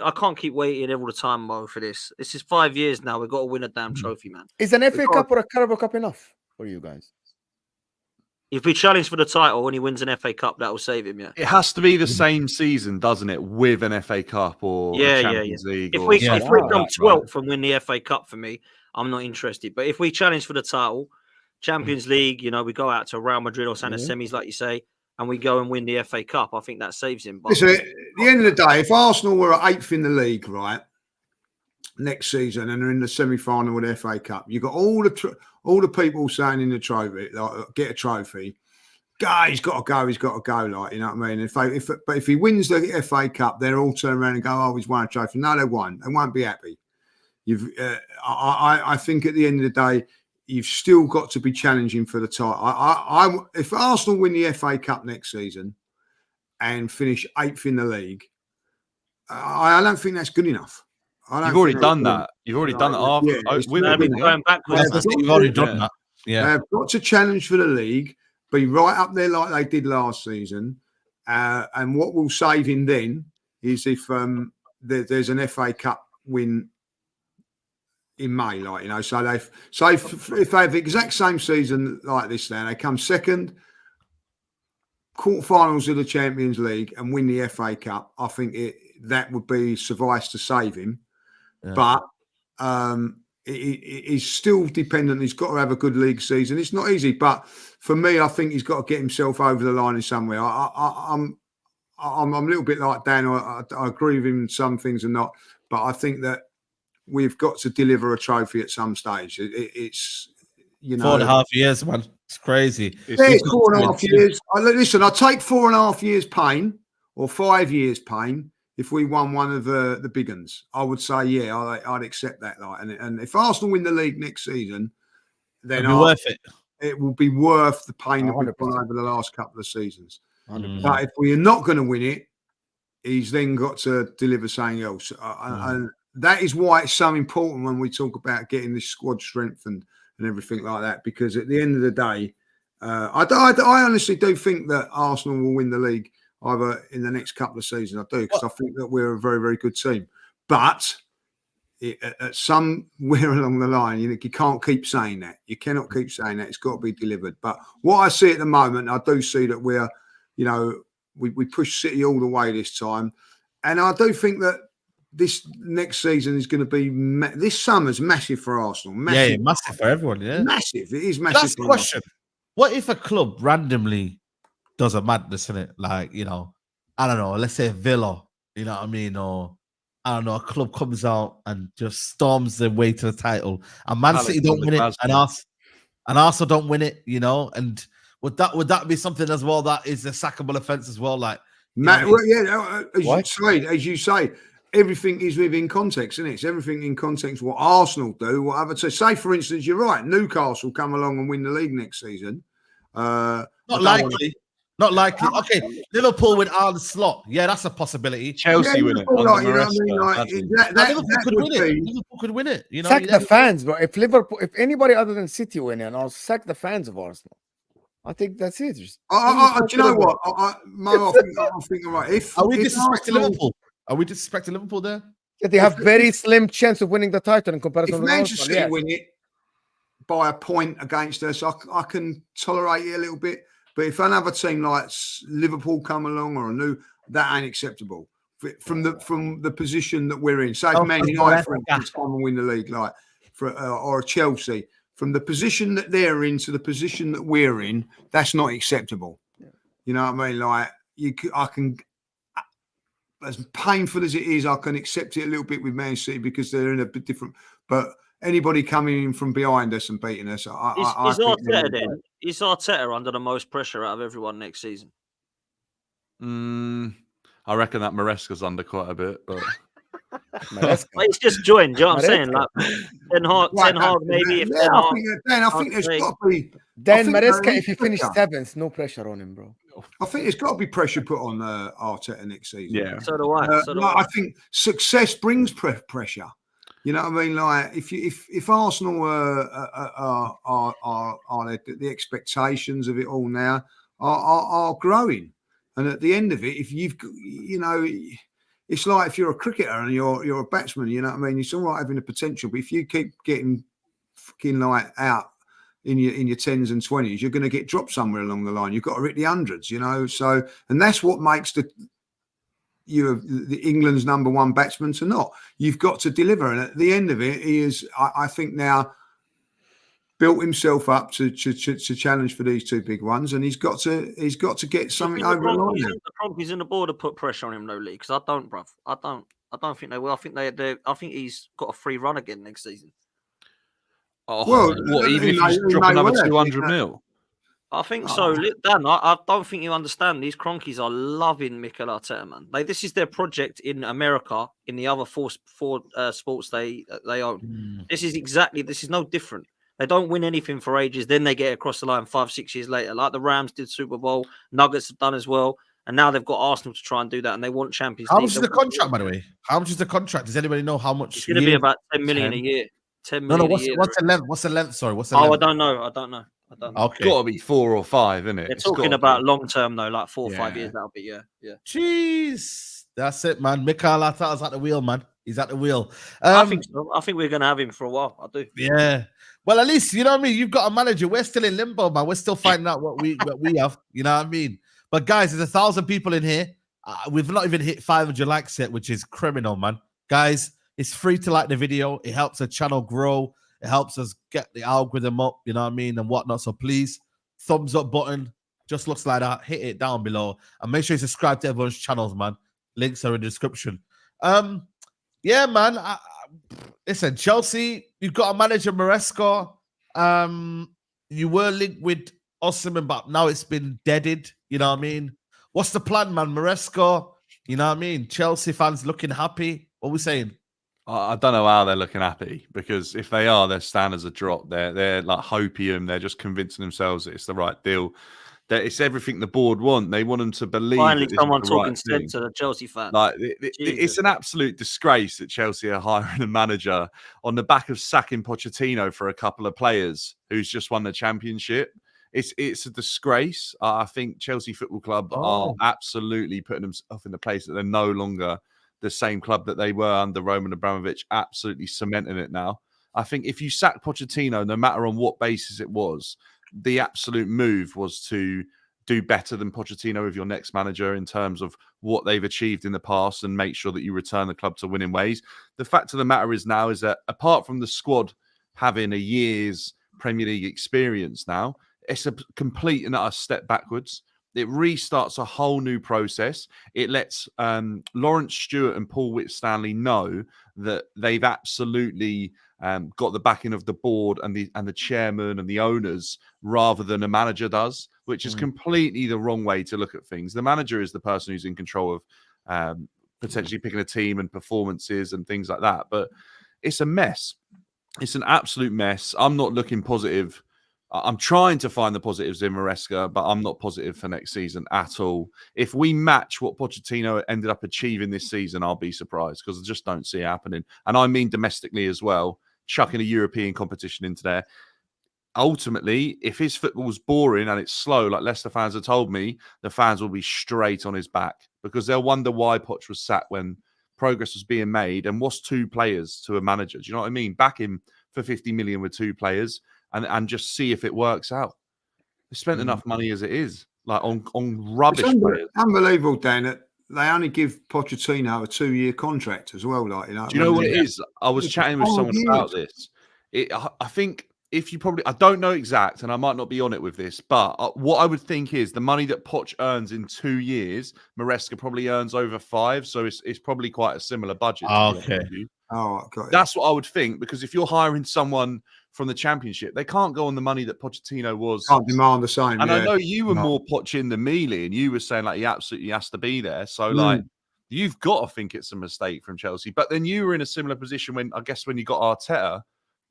I can't keep waiting all the time, Mo, for this. This is 5 years now. We've got to win a damn trophy, man. Is an FA Because- Cup or a Carabao Cup enough for you guys? If we challenge for the title when he wins an FA Cup, that will save him. Yeah. It has to be the same season, doesn't it? With an FA Cup or Yeah, a yeah, Champions League. If or we something if we like come that, 12th and win the FA Cup, for me, I'm not interested. But if we challenge for the title, Champions League, we go out to Real Madrid or Santa semis, like you say, and we go and win the FA Cup, I think that saves him. But Listen, at the end of the day, if Arsenal were at 8th in the league, right, next season, and they're in the semi-final with the FA Cup, you've got all the people saying in the trophy, like, get a trophy. He's got to go. He's got to go. Like you know what I mean. But if he wins the FA Cup, they'll all turn around and go, "Oh, he's won a trophy." No, they won't. They won't be happy. I think at the end of the day, you've still got to be challenging for the title. If Arsenal win the FA Cup next season and finish 8th in the league, I don't think that's good enough. You've already done that. You've already done that after. Yeah, it's with that'd be winning. going backwards. man. You've already done that. Yeah. They've got to challenge for the league, be right up there like they did last season. And what will save him then is if there's an FA Cup win, in May, like, you know. So if they have the exact same season like this, now they come second, quarterfinals of the Champions League, and win the FA Cup, I think that would be suffice to save him. Yeah. But he's still dependent. He's got to have a good league season. It's not easy, but for me, I think he's got to get himself over the line in some way. I'm a little bit like Dan. I agree with him in some things and not, but I think that we've got to deliver a trophy at some stage. It's, you know, 4.5 years, man. It's crazy. It's 4.5 years. Listen, I take 4.5 years pain or 5 years pain if we won one of the big ones. I would say, yeah, I'd accept that. Like, and if Arsenal win the league next season, then It'll be worth it. It will be worth the pain that we've 100%. gone over the last couple of seasons. 100%. But if we are not going to win it, he's then got to deliver something else. And that is why it's so important when we talk about getting this squad strengthened and everything like that. Because at the end of the day, I honestly do think that Arsenal will win the league either in the next couple of seasons. I do, because I think that we're a very, very good team. But at somewhere along the line, you can't keep saying that. You cannot keep saying that. It's got to be delivered. But what I see at the moment, I do see that we're, you know, we push City all the way this time. And I do think that this next season is going to be this summer's massive for Arsenal. Massive. Yeah, massive for everyone. Yeah, massive. It is massive. Last question: what if a club randomly does a madness in it? Like, you know, I don't know. Let's say Villa. You know what I mean? Or I don't know. A club comes out and just storms their way to the title, and Man City don't win it, and Arsenal don't win it. You know, and would that be something as well that is a sackable offence as well? Like, as you say. Everything is within context, isn't it? It's everything in context. What Arsenal do, what other teams. Say, for instance, you're right. Newcastle come along and win the league next season. Not likely. Not likely. Okay, Liverpool with Arne Slot. Yeah, that's a possibility. Chelsea win it. Liverpool could win it. Liverpool could win it. You know, sack the fans, bro. If anybody other than City win it, I'll sack the fans of Arsenal. I think that's it. Do you know what? I think I'm right. Are we disrespecting Liverpool? Are we disrespecting Liverpool there? Yeah, they have very slim chance of winning the title in comparison if to Manchester City win it by a point against us, I can tolerate it a little bit. But if another team like Liverpool come along or that ain't acceptable from the position that we're in. Say if Man United, for instance, come and win the league, like or Chelsea, from the position that they're in to the position that we're in, that's not acceptable. Yeah. You know what I mean? Like I can. As painful as it is, I can accept it a little bit with Man City because they're in a bit different. But anybody coming in from behind us and beating us, is Arteta under the most pressure out of everyone next season? I reckon that Maresca's under quite a bit, but he's just joined. Do you know what I'm saying? Like Ten Hag, maybe. If I think there's got to be. Dan Maresca, if he finished 7th, no pressure on him, bro. I think there's got to be pressure put on Arteta next season. Yeah, so do I. I think success brings pressure. You know what I mean? Like if Arsenal are the expectations of it all now are growing, and at the end of it, if it's like if you're a cricketer and you're a batsman, you know what I mean? It's all right having the potential, but if you keep getting fucking like out in your 10s and 20s, you're going to get dropped somewhere along the line. You've got to hit the 100s, you know. So, and that's what makes the England's number one batsman to not. You've got to deliver, and at the end of it, he is, I think, now built himself up to challenge for these two big ones, and he's got to get something over the line. The Cronkies and the board have put pressure on him, no, Lee, because I don't, bruv. I don't think they will. I think he's got a free run again next season. Oh, well, what, even if he's dropping another 200 mil? I think so, Dan. I don't think you understand. These Cronkies are loving Mikel Arteta, man. Like, this is their project in America. In the other four sports they own, this is no different. They don't win anything for ages. Then they get across the line 5-6 years later, like the Rams did Super Bowl. Nuggets have done as well, and now they've got Arsenal to try and do that, and they want Champions League. How much is the contract, by the way? How much is the contract? Does anybody know how much? It's going to be about 10 million a year. 10 million a year. What's the length? What's the length? Sorry, what's the length? I don't know. Okay. It's got to be 4 or 5, isn't it? They're talking about long term though, like 4 or 5 years. That'll be yeah. Jeez, that's it, man. Mikel Arteta's at the wheel, man. He's at the wheel. I think so. I think we're going to have him for a while. I do. Yeah. Well, at least, you know what I mean? You've got a manager. We're still in limbo, man. We're still finding out what we have. You know what I mean? But guys, there's 1,000 people in here. We've not even hit 500 likes yet, which is criminal, man. Guys, it's free to like the video. It helps the channel grow. It helps us get the algorithm up, you know what I mean, and whatnot. So please, thumbs up button. Just looks like that. Hit it down below. And make sure you subscribe to everyone's channels, man. Links are in the description. Yeah, man. Listen, Chelsea, you've got a manager, Maresca. You were linked with Osimhen, but now it's been deaded. You know what I mean? What's the plan, man? Maresca, you know what I mean? Chelsea fans looking happy. What are we saying? I don't know how they're looking happy, because if they are, their standards are dropped. They're like hopium. They're just convincing themselves that it's the right deal. That it's everything the board want. They want them to believe. Finally, that someone this is the talking right sense thing. to the Chelsea fans. Like it's an absolute disgrace that Chelsea are hiring a manager on the back of sacking Pochettino for a couple of players who's just won the championship. It's a disgrace. I think Chelsea Football Club are absolutely putting themselves in the place that they're no longer the same club that they were under Roman Abramovich, absolutely cementing it now. I think if you sack Pochettino, no matter on what basis it was, the absolute move was to do better than Pochettino with your next manager in terms of what they've achieved in the past and make sure that you return the club to winning ways. The fact of the matter is now is that apart from the squad having a year's Premier League experience now, it's a complete and utter step backwards. It restarts a whole new process. It lets Lawrence Stewart and Paul Whitstanley know that they've absolutely got the backing of the board and the chairman and the owners rather than a manager does, which is completely the wrong way to look at things. The manager is the person who's in control of potentially picking a team and performances and things like that. But it's a mess. It's an absolute mess. I'm not looking positive. I'm trying to find the positives in Maresca, but I'm not positive for next season at all. If we match what Pochettino ended up achieving this season, I'll be surprised, because I just don't see it happening. And I mean domestically as well, chucking a European competition into there. Ultimately, if his football's boring and it's slow, like Leicester fans have told me, the fans will be straight on his back, because they'll wonder why Poch was sacked when progress was being made. And what's 2 players to a manager? Do you know what I mean? Back him for 50 million with 2 players. And just see if it works out. They spent enough money as it is, like on rubbish players. Unbelievable, Dan, that they only give Pochettino a 2-year contract as well. Like, you know, do you know what it is? I was chatting with someone about this. I think if you probably, I don't know exact, and I might not be on it with this, but what I would think is the money that Poch earns in 2 years, Maresca probably earns over 5, so it's probably quite a similar budget. Okay. Oh, got it. That's what I would think, because if you're hiring someone from the Championship, they can't go on the money that Pochettino was. Can't demand the same. And I know you were more Poch than me, Lee, and you were saying like he absolutely has to be there. So like you've got to think it's a mistake from Chelsea. But then you were in a similar position when you got Arteta,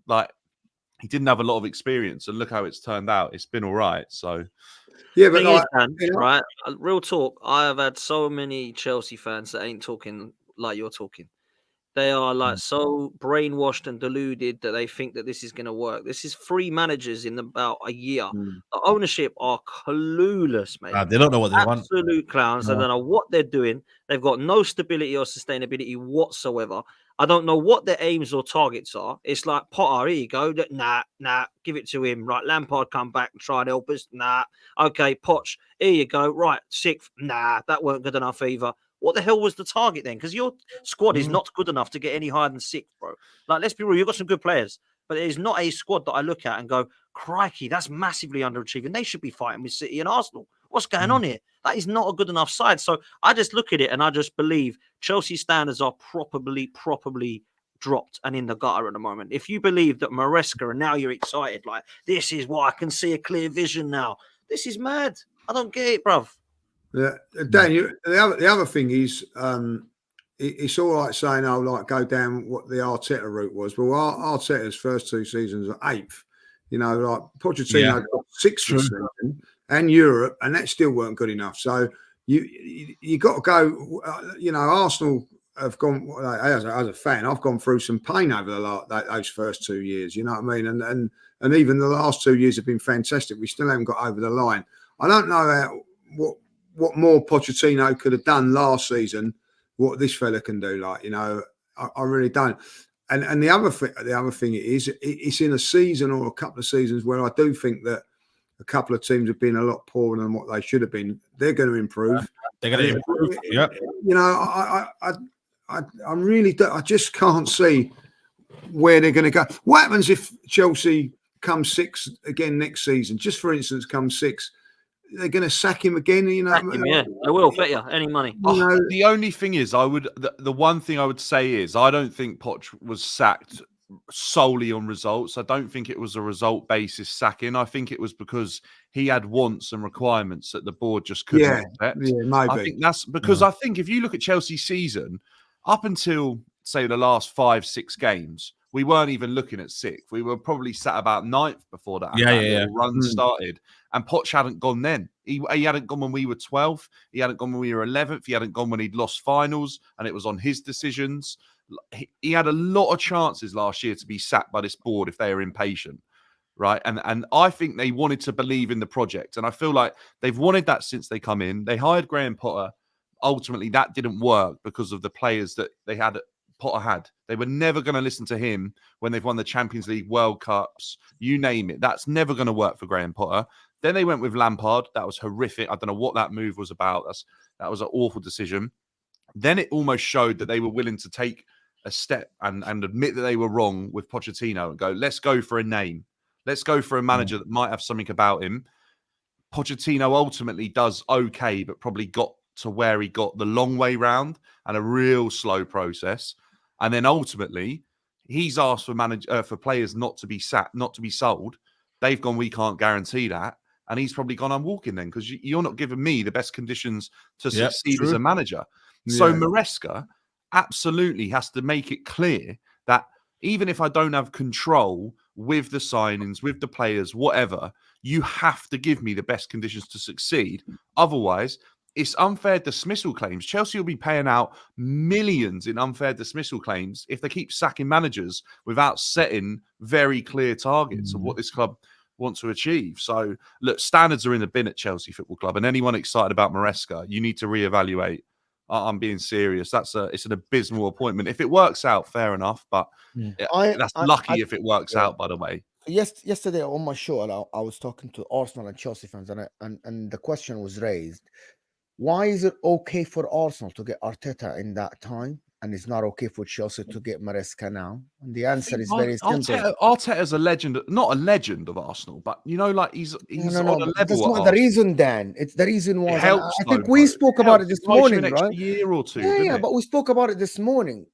like he didn't have a lot of experience, and look how it's turned out. It's been all right. So yeah, but like, right, real talk. I have had so many Chelsea fans that ain't talking like you're talking. They are like so brainwashed and deluded that they think that this is going to work. This is 3 managers in about a year. The ownership are clueless, mate. They don't know what they want. Absolute clowns. They don't know what they're doing. They've got no stability or sustainability whatsoever. I don't know what their aims or targets are. It's like, Potter, here you go. Nah, give it to him. Right, Lampard come back and try and help us. Nah. Okay, Poch, here you go. Right, 6th. Nah, that weren't good enough either. What the hell was the target then? Because your squad is not good enough to get any higher than 6th, bro. Like, let's be real, you've got some good players, but it is not a squad that I look at and go, crikey, that's massively underachieving. They should be fighting with City and Arsenal. What's going on here? That is not a good enough side. So I just look at it and I just believe Chelsea standards are properly dropped and in the gutter at the moment. If you believe that Maresca, and now you're excited, like, this is why I can see a clear vision now. This is mad. I don't get it, bruv. Yeah, Dan, the other thing is, it's all right saying, oh, like, go down what the Arteta route was. Well, Arteta's first 2 seasons are 8th. You know, like Pochettino got 6th season and Europe, and that still weren't good enough. So you got to go. You know, Arsenal have gone. As a fan, I've gone through some pain over those first 2 years. You know what I mean? And even the last 2 years have been fantastic. We still haven't got over the line. I don't know what more Pochettino could have done last season, what this fella can do, like, you know. I really don't. And the other thing is it's in a season or a couple of seasons where I do think that a couple of teams have been a lot poorer than what they should have been. They're going to improve. They're going to improve. Yeah. You know, I really I just can't see where they're going to go. What happens if Chelsea come 6th again next season? Just for instance, come 6th, they're going to sack him again. You know, Sack him, yeah, they will. Bet you any money. The only thing is, the one thing I would say is, I don't think Poch was sacked solely on results. I don't think it was a result basis sacking. I think it was because he had wants and requirements that the board just couldn't accept. Yeah, maybe. I think that's because I think if you look at Chelsea's season up until say the last 5-6 games, we weren't even looking at 6th. We were probably sat about 9th before that. Run started, and Poch hadn't gone then. He hadn't gone when we were 12th. He hadn't gone when we were 11th. He hadn't gone when he'd lost finals, and it was on his decisions. He had a lot of chances last year to be sacked by this board if they are impatient, right? And I think they wanted to believe in the project, and I feel like they've wanted that since they come in. They hired Graham Potter. Ultimately, that didn't work because of the players that they had. Potter had. They were never going to listen to him when they've won the Champions League, World Cups, you name it. That's never going to work for Graham Potter. Then they went with Lampard. That was horrific. I don't know what that move was about. That was an awful decision. Then it almost showed that they were willing to take a step and admit that they were wrong with Pochettino and go, let's go for a name. Let's go for a manager that might have something about him. Pochettino ultimately does okay, but probably got to where he got the long way round and a real slow process. And then ultimately, he's asked for players not to be sacked, not to be sold. They've gone, we can't guarantee that. And he's probably gone, I'm walking then, because you're not giving me the best conditions to succeed as a manager. Yeah. So Maresca absolutely has to make it clear that even if I don't have control with the signings, with the players, whatever, you have to give me the best conditions to succeed. Otherwise, it's unfair dismissal claims. Chelsea will be paying out millions in unfair dismissal claims if they keep sacking managers without setting very clear targets of what this club wants to achieve. So, look, standards are in the bin at Chelsea Football Club, and anyone excited about Maresca, you need to reevaluate. I'm being serious. It's an abysmal appointment. If it works out, fair enough, but that's lucky if it works out, by the way. Yesterday on my show, I was talking to Arsenal and Chelsea fans, and the question was raised. Why is it okay for Arsenal to get Arteta in that time, and it's not okay for Chelsea to get Maresca now? And the answer is very simple. Arteta's a legend, not a legend of Arsenal, but like he's on a level. That's not the reason, Dan. It's the reason was. I think we spoke about it this morning, right? Year or two. Yeah, but we spoke about it this morning.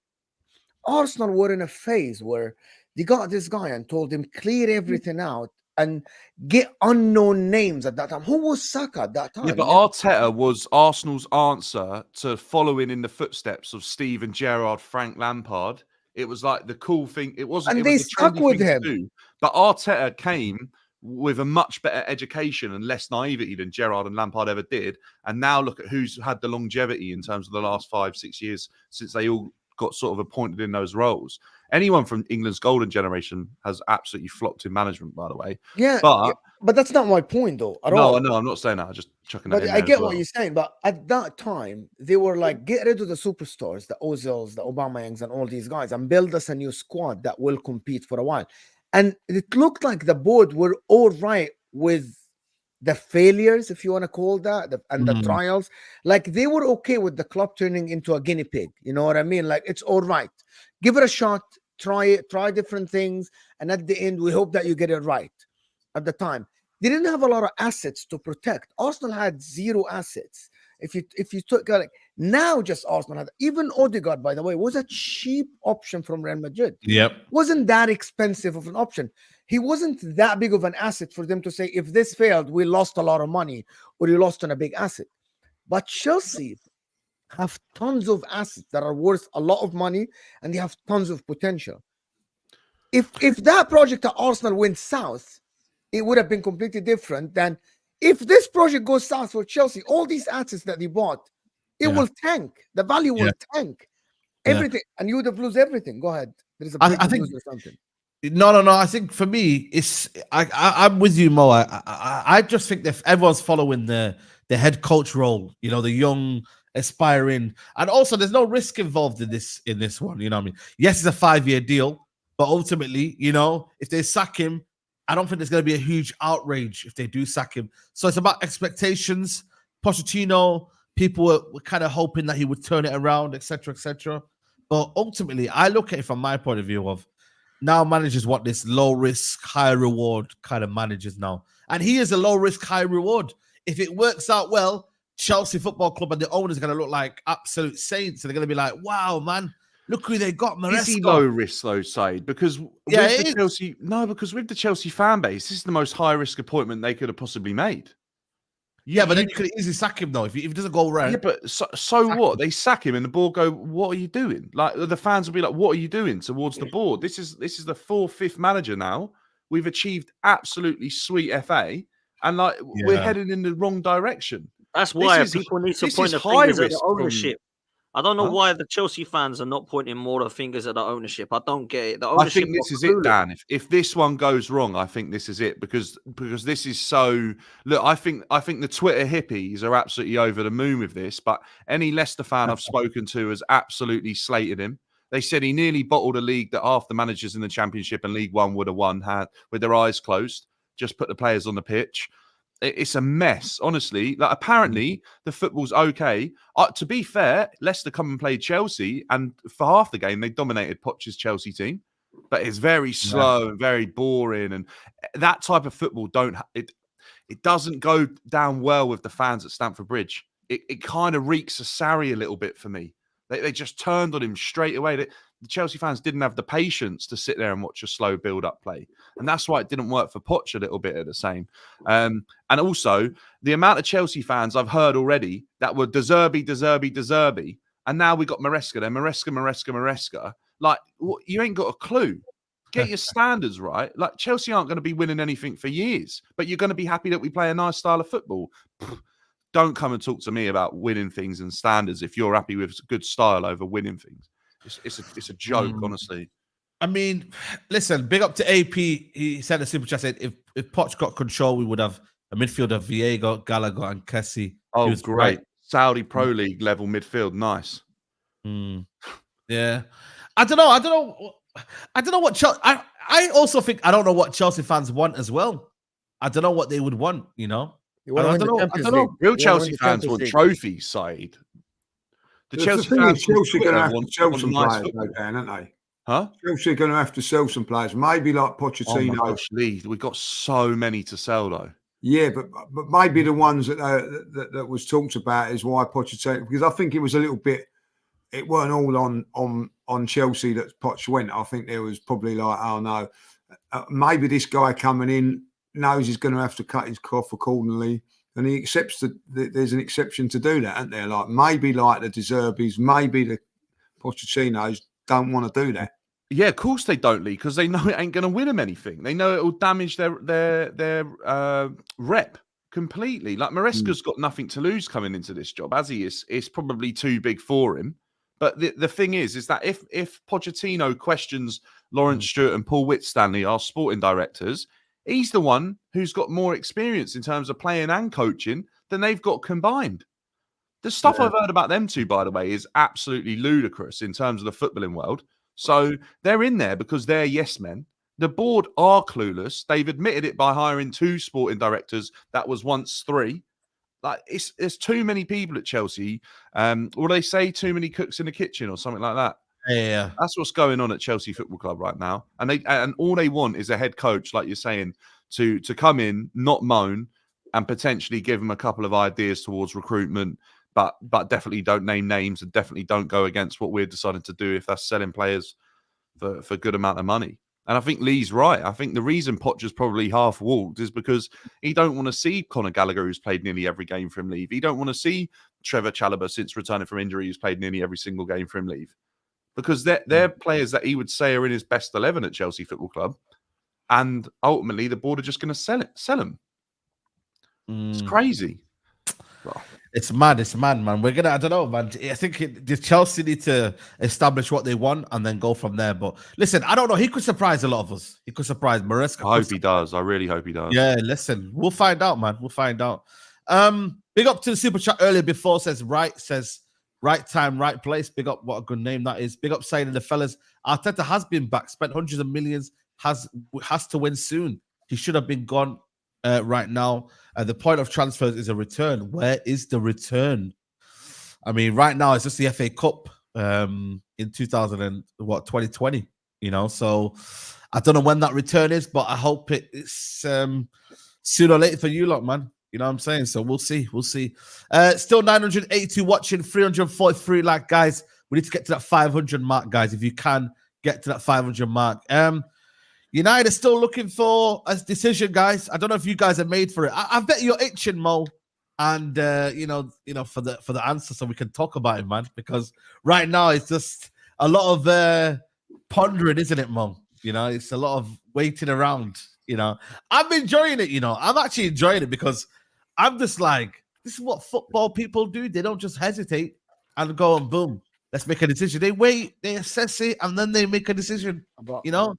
Arsenal were in a phase where they got this guy and told him clear everything out and get unknown names at that time. Who was Saka at that time? Yeah, but Arteta was Arsenal's answer to following in the footsteps of Steven Gerrard, Frank Lampard. It was like the cool thing. It wasn't. And they stuck with him. But Arteta came with a much better education and less naivety than Gerrard and Lampard ever did. And now look at who's had the longevity in terms of the last 5-6 years since they all got sort of appointed in those roles. Anyone from England's golden generation has absolutely flopped in management, by the way. Yeah, but that's not my point, though. No, I'm not saying that. I'm just chucking that in there. I get what you're saying, but at that time, they were like, get rid of the superstars, the Ozils, the Aubameyangs, and all these guys, and build us a new squad that will compete for a while. And it looked like the board were all right with the failures, if you want to call that, the trials. Like, they were okay with the club turning into a guinea pig. You know what I mean? Like, it's all right. Give it a shot. Try it, try different things, and at the end, we hope that you get it right. At the time, they didn't have a lot of assets to protect. Arsenal had zero assets. If you took now, just Arsenal had, even Odegaard, by the way, was a cheap option from Real Madrid. Yep, wasn't that expensive of an option. He wasn't that big of an asset for them to say, if this failed, we lost a lot of money, or you lost on a big asset. But Chelsea have tons of assets that are worth a lot of money, and they have tons of potential. If that project at Arsenal went south, it would have been completely different than if this project goes south for Chelsea. All these assets that they bought, it will tank. The value will tank. Everything, and you would have lost everything. Go ahead. There's a I think or something. No. I think for me, it's I'm with you, Mo. I just think that everyone's following the head coach role. You know, the young aspiring, and also there's no risk involved in this one. You know what I mean? Yes, it's a 5-year deal, but ultimately, you know, if they sack him, I don't think there's going to be a huge outrage if they do sack him. So it's about expectations. Pochettino, people were kind of hoping that he would turn it around, etc., etc. But ultimately, I look at it from my point of view of now managers want this low risk, high reward kind of managers now. And he is a low risk, high reward. If it works out well, Chelsea Football Club and the owners are going to look like absolute saints. And they're going to be like, wow, man, look who they got, Maresca. Is he low risk though, Said? Because because with the Chelsea fan base, this is the most high risk appointment they could have possibly made. Yeah, but then you could easily sack him though if it doesn't go right. Yeah, but so what? They sack him and the board go, "What are you doing?" Like the fans will be like, "What are you doing?" Towards the board. This is the 4th, 5th manager now. We've achieved absolutely sweet FA, and like we're heading in the wrong direction. That's why people need to point the fingers at the ownership. I don't know why the Chelsea fans are not pointing more of fingers at the ownership. I don't get it. The ownership I think this is it, Dan. If this one goes wrong, I think this is it because this is so. Look, I think the Twitter hippies are absolutely over the moon with this. But any Leicester fan I've spoken to has absolutely slated him. They said he nearly bottled a league that half the managers in the Championship and League One would have won with their eyes closed. Just put the players on the pitch. It's a mess, honestly. Like apparently the football's okay. To be fair, Leicester come and played Chelsea, and for half the game they dominated Poch's Chelsea team. But it's very slow and very boring, and that type of football it doesn't go down well with the fans at Stamford Bridge. It kind of reeks of Sarri a little bit for me. They just turned on him straight away. The Chelsea fans didn't have the patience to sit there and watch a slow build-up play. And that's why it didn't work for Poch a little bit at the same. And also, the amount of Chelsea fans I've heard already that were De Zerbi. And now we got Maresca there. Maresca. Like, you ain't got a clue. Get your standards right. Like, Chelsea aren't going to be winning anything for years. But you're going to be happy that we play a nice style of football. Don't come and talk to me about winning things and standards if you're happy with good style over winning things. It's a joke, honestly. I mean, listen, big up to AP. He said a super chat said if Poch got control, we would have a midfield of Viego, Gallagher, and Kessie. Oh, great. Right. Saudi Pro League level midfield. Nice. Yeah. I don't know what Chelsea. I also think I don't know what Chelsea fans want as well. I don't know what they would want, you know. I don't know. Real Chelsea fans want trophies, Said. The Chelsea fans Chelsea are going to have to sell some players, aren't they? Huh? Chelsea are going to have to sell some players. Maybe like Pochettino. Oh my gosh, Lee, we've got so many to sell though. Yeah, but maybe the ones that was talked about is why Pochettino, because I think it was a little bit. It weren't all on Chelsea that Poch went. I think there was probably like, oh no, maybe this guy coming in knows he's going to have to cut his cloth accordingly. And he accepts that there's an exception to do that, isn't there? Like maybe like the De Zerbis, maybe the Pochettinos don't want to do that. Yeah, of course they don't, Lee, because they know it ain't going to win them anything. They know it will damage their rep completely. Like Maresca's got nothing to lose coming into this job, as he is. It's probably too big for him. But the thing is that if Pochettino questions Lawrence Stewart and Paul Whitstanley, our sporting directors, he's the one who's got more experience in terms of playing and coaching than they've got combined. The stuff I've heard about them two, by the way, is absolutely ludicrous in terms of the footballing world. So they're in there because they're yes men. The board are clueless. They've admitted it by hiring 2 sporting directors that was once 3. Like there's too many people at Chelsea. Or they say too many cooks in the kitchen or something like that. Yeah, that's what's going on at Chelsea Football Club right now, and all they want is a head coach, like you're saying, to come in, not moan, and potentially give them a couple of ideas towards recruitment, but definitely don't name names and definitely don't go against what we're deciding to do if that's selling players for a good amount of money. And I think Lee's right. I think the reason Poch is probably half walked is because he don't want to see Conor Gallagher, who's played nearly every game for him, leave. He don't want to see Trevor Chalobah, since returning from injury, who's played nearly every single game for him, leave. Because they're players that he would say are in his best 11 at Chelsea Football Club. And ultimately, the board are just going to sell them. It's crazy. It's mad, man. I don't know, man. I think the Chelsea need to establish what they want and then go from there. But listen, I don't know. He could surprise a lot of us. He could surprise Maresca. I hope he does. I really hope he does. Yeah, listen, we'll find out, man. We'll find out. Big up to the super chat earlier before says right time, right place. Big up, what a good name that is. Big up signing the fellas. Arteta has been back, spent hundreds of millions, has to win soon. He should have been gone right now. The point of transfers is a return. Where is the return? I mean, right now it's just the FA Cup in 2020. You know, so I don't know when that return is, but I hope it's sooner or later for you lot, man. You know what I'm saying? So we'll see. Still 982 watching, 343 like, guys. We need to get to that 500 mark, guys. If you can get to that 500 mark. United is still looking for a decision, guys. I don't know if you guys are made for it. I bet you're itching, Mo, and you know, for the answer, so we can talk about it, man. Because right now it's just a lot of pondering, isn't it, Mo? You know, it's a lot of waiting around. You know, I'm enjoying it. You know, I'm actually enjoying it because I'm just like, this is what football people do. They don't just hesitate and go and boom, let's make a decision. They wait, they assess it, and then they make a decision. You know.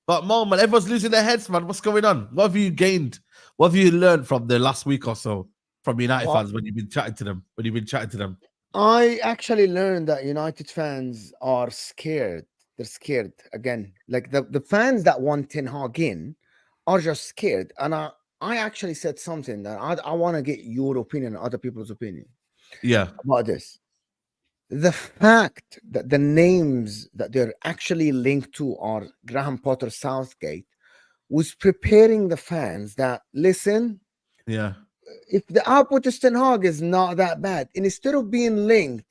But Mo, man, everyone's losing their heads, man. What's going on? What have you gained? What have you learned from the last week or so from United fans when you've been chatting to them? I actually learned that United fans are scared. They're scared again. Like the fans that want Ten Hag in are just scared. And I actually said something that I want to get your opinion and other people's opinion. Yeah. About this. The fact that the names that they're actually linked to are Graham Potter, Southgate, was preparing the fans that, listen, yeah, if the output of Ten Hag is not that bad, and instead of being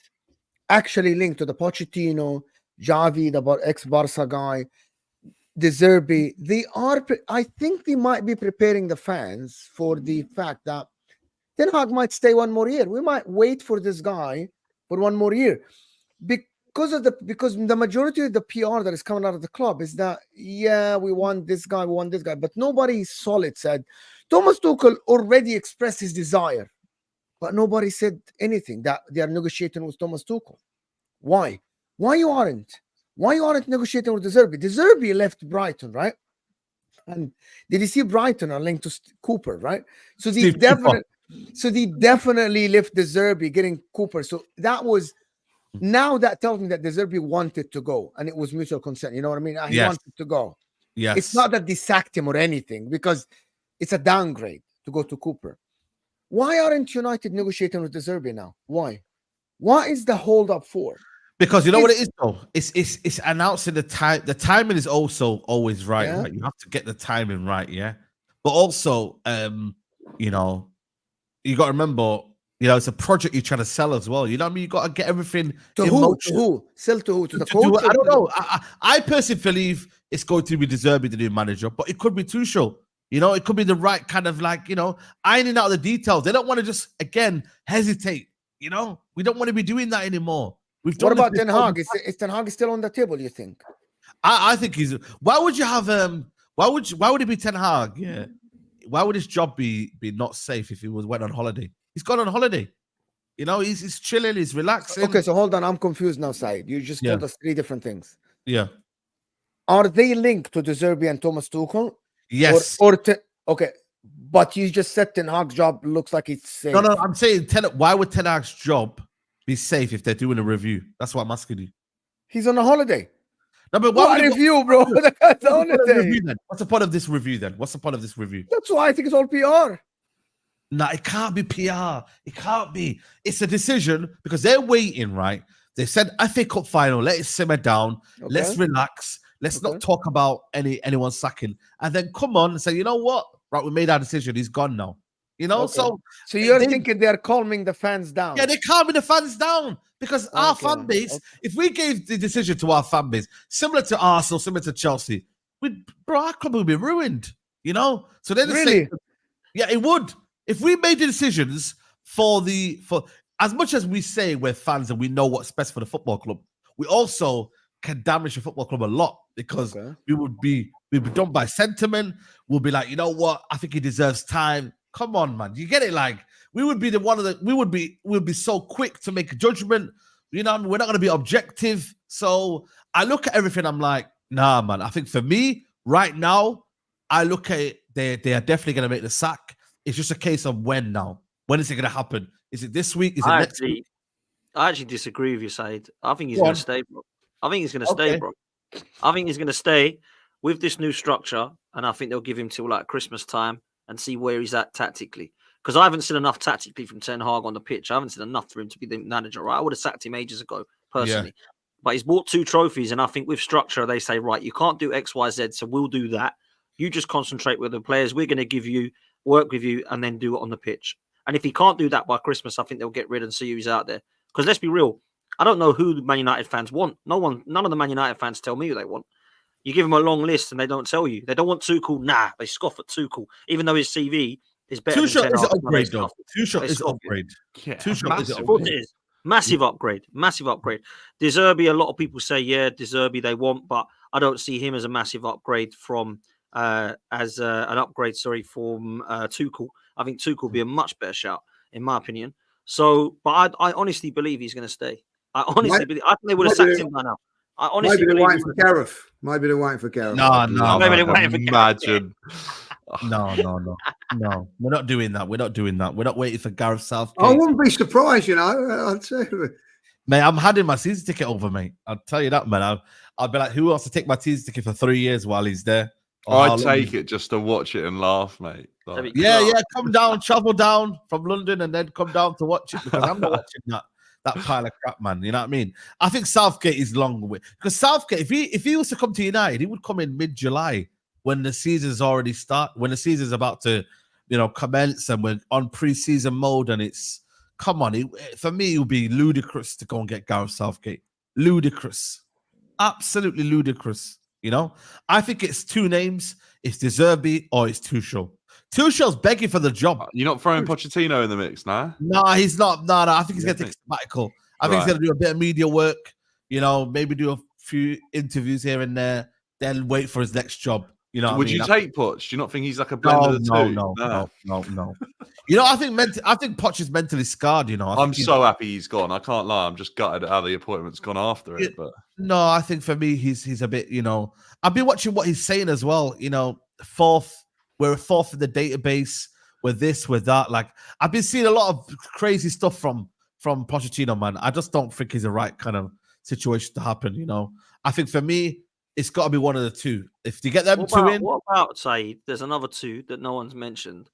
actually linked to the Pochettino, Javi, the ex-Barca guy, De Zerbi, I think they might be preparing the fans for the fact that Ten Hag might stay one more year. We might wait for this guy for one more year because the majority of the PR that is coming out of the club is that, yeah, we want this guy, but nobody solid said. Thomas Tuchel already expressed his desire, but nobody said anything that they are negotiating with Thomas Tuchel. Why you aren't negotiating with De Zerbi? De Zerbi left Brighton, right? And did you see Brighton are linked to Cooper, right? So they definitely left De Zerbi getting Cooper. So that was, now that tells me that De Zerbi wanted to go and it was mutual consent. You know what I mean? He wanted to go. Yes. It's not that they sacked him or anything, because it's a downgrade to go to Cooper. Why aren't United negotiating with De Zerbi now? Why? What is the hold up for? Because you know what it is, though? It's announcing the time. The timing is also always right. Yeah. Right? You have to get the timing right, yeah. But also, you know, you got to remember, you know, it's a project you're trying to sell as well. You know what I mean? You got to get everything to who? Sell to who? To the coach? I don't know. I personally believe it's going to be De Zerbi, the new manager, but it could be Tuchel. You know, it could be the right kind of, like, you know, ironing out the details. They don't want to just, again, hesitate. You know, we don't want to be doing that anymore. What about Ten Hag? Is Ten Hag still on the table, you think? I think he's. Why would you have why would it be Ten Hag? Yeah. Why would his job be not safe if he went on holiday? He's gone on holiday. You know, he's chilling, he's relaxing. Okay, so hold on, I'm confused now, Said. You just told us three different things. Yeah. Are they linked to De Zerbi and Thomas Tuchel? Yes. Okay, but you just said Ten Hag's job looks like it's safe. No, I'm saying why would Ten Hag's job be safe if they're doing a review? That's what I'm asking you. He's on a holiday. No, but what review, bro? What's the point of this review then? What's the point of this review? That's why I think it's all PR. No, it can't be PR. It can't be. It's a decision because they're waiting, right? They said FA Cup final, let it simmer down. Okay. Let's relax. Let's not talk about anyone sacking. And then come on and say, you know what? Right, we made our decision. He's gone now. You know, so you're thinking they're calming the fans down? Yeah, they're calming the fans down because our fan base, if we gave the decision to our fan base, similar to Arsenal, similar to Chelsea, our club would be ruined, you know? So they're saying, yeah, it would. If we made the decisions for as much as we say we're fans and we know what's best for the football club, we also can damage the football club a lot because we'd be done by sentiment. We'll be like, you know what? I think he deserves time. Come on, man. You get it? Like, we would be we'd be so quick to make a judgment. You know, we're not going to be objective. So I look at everything. I'm like, nah, man. I think for me right now, I look at it. They are definitely going to make the sack. It's just a case of when now. When is it going to happen? Is it this week? Is it next week? I actually disagree with you, Said. I think he's Go going on. to stay, bro. I think he's going to stay, Okay. bro. I think he's going to stay with this new structure, and I think they'll give him till like Christmas time and see where he's at tactically. Because I haven't seen enough tactically from Ten Hag on the pitch. I haven't seen enough for him to be the manager. Right, I would have sacked him ages ago, personally. But he's bought 2 trophies, and I think with structure, they say, right, you can't do X, Y, Z, so we'll do that. You just concentrate with the players. We're going to give you, work with you, and then do it on the pitch. And if he can't do that by Christmas, I think they'll get rid and see who's out there. Because let's be real, I don't know who the Man United fans want. None of the Man United fans tell me who they want. You give them a long list and they don't tell you. They don't want Tuchel. Nah, they scoff at Tuchel, even though his CV is better. Tuchel than is 10 an upgrade, though. Tuchel They is an scoff it. upgrade. Yeah, Tuchel is an Of massive. course upgrade. it is. Massive upgrade. Massive upgrade. De Zerbi, a lot of people say, yeah, De Zerbi they want, but I don't see him as a massive upgrade from an upgrade, from Tuchel. I think Tuchel would be a much better shout, in my opinion. So, but I honestly believe he's going to stay. I honestly believe. I think they would have sacked him by now. I honestly Maybe they're believe. waiting for Gareth. Maybe they're waiting for Gareth. No. Maybe they're waiting for Gareth. Imagine. No. We're not doing that. We're not doing that. We're not waiting for Gareth Southgate. I wouldn't be surprised, you know. I'd say. Mate, I'm handing my season ticket over, mate. I'll tell you that, man. I'll be like, who wants to take my season ticket for 3 years while he's there? Or how I'd long? take it just to watch it and laugh, mate. That'd Like, be Yeah, class. come down, travel down from London and then come down to watch it because I'm not watching that pile of crap, man. You know what I mean? I think Southgate is long way because Southgate, if he was to come to United, he would come in mid-July when the season's already when the season's about to, commence and we're on pre-season mode and it's come on. For me, it would be ludicrous to go and get Gareth Southgate. Ludicrous, absolutely ludicrous. I think it's 2 names. It's De Zerbi or it's Tuchel. Tuchel's begging for the job. you're not throwing Pochettino in the mix, nah? No, he's not. No. I think he's Yeah, going to take a sabbatical. I think he's Right. going to do a bit of media work, maybe do a few interviews here and there, then wait for his next job. You know what Would I mean? you take Poch? Do you not think he's like a blend of the two? No. Nah. I think Poch is mentally scarred, I'm so happy he's gone. I can't lie. I'm just gutted how the appointment's gone after it. But No, I think for me, he's a bit, I've been watching what he's saying as well. We're 4th in the database. We're this, we're that. Like, I've been seeing a lot of crazy stuff from Pochettino, man. I just don't think he's the right kind of situation to happen, I think for me, it's got to be one of the 2. If you get them What about Saeed? There's another 2 that no one's mentioned.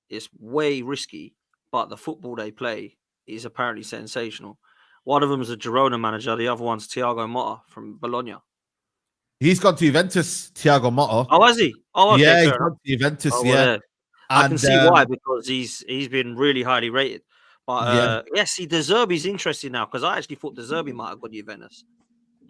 It's way risky, but the football they play is apparently sensational. One of them is a Girona manager. The other one's Thiago Motta from Bologna. he's gone to Juventus, Thiago Motta. Oh, has he? Oh, okay. yeah, he's fair enough. gone to Juventus, Oh, yeah. I can And, see why, because he's been really highly rated. But Yeah. see, De Zerbi's interested now because I actually thought De Zerbi might have got Juventus.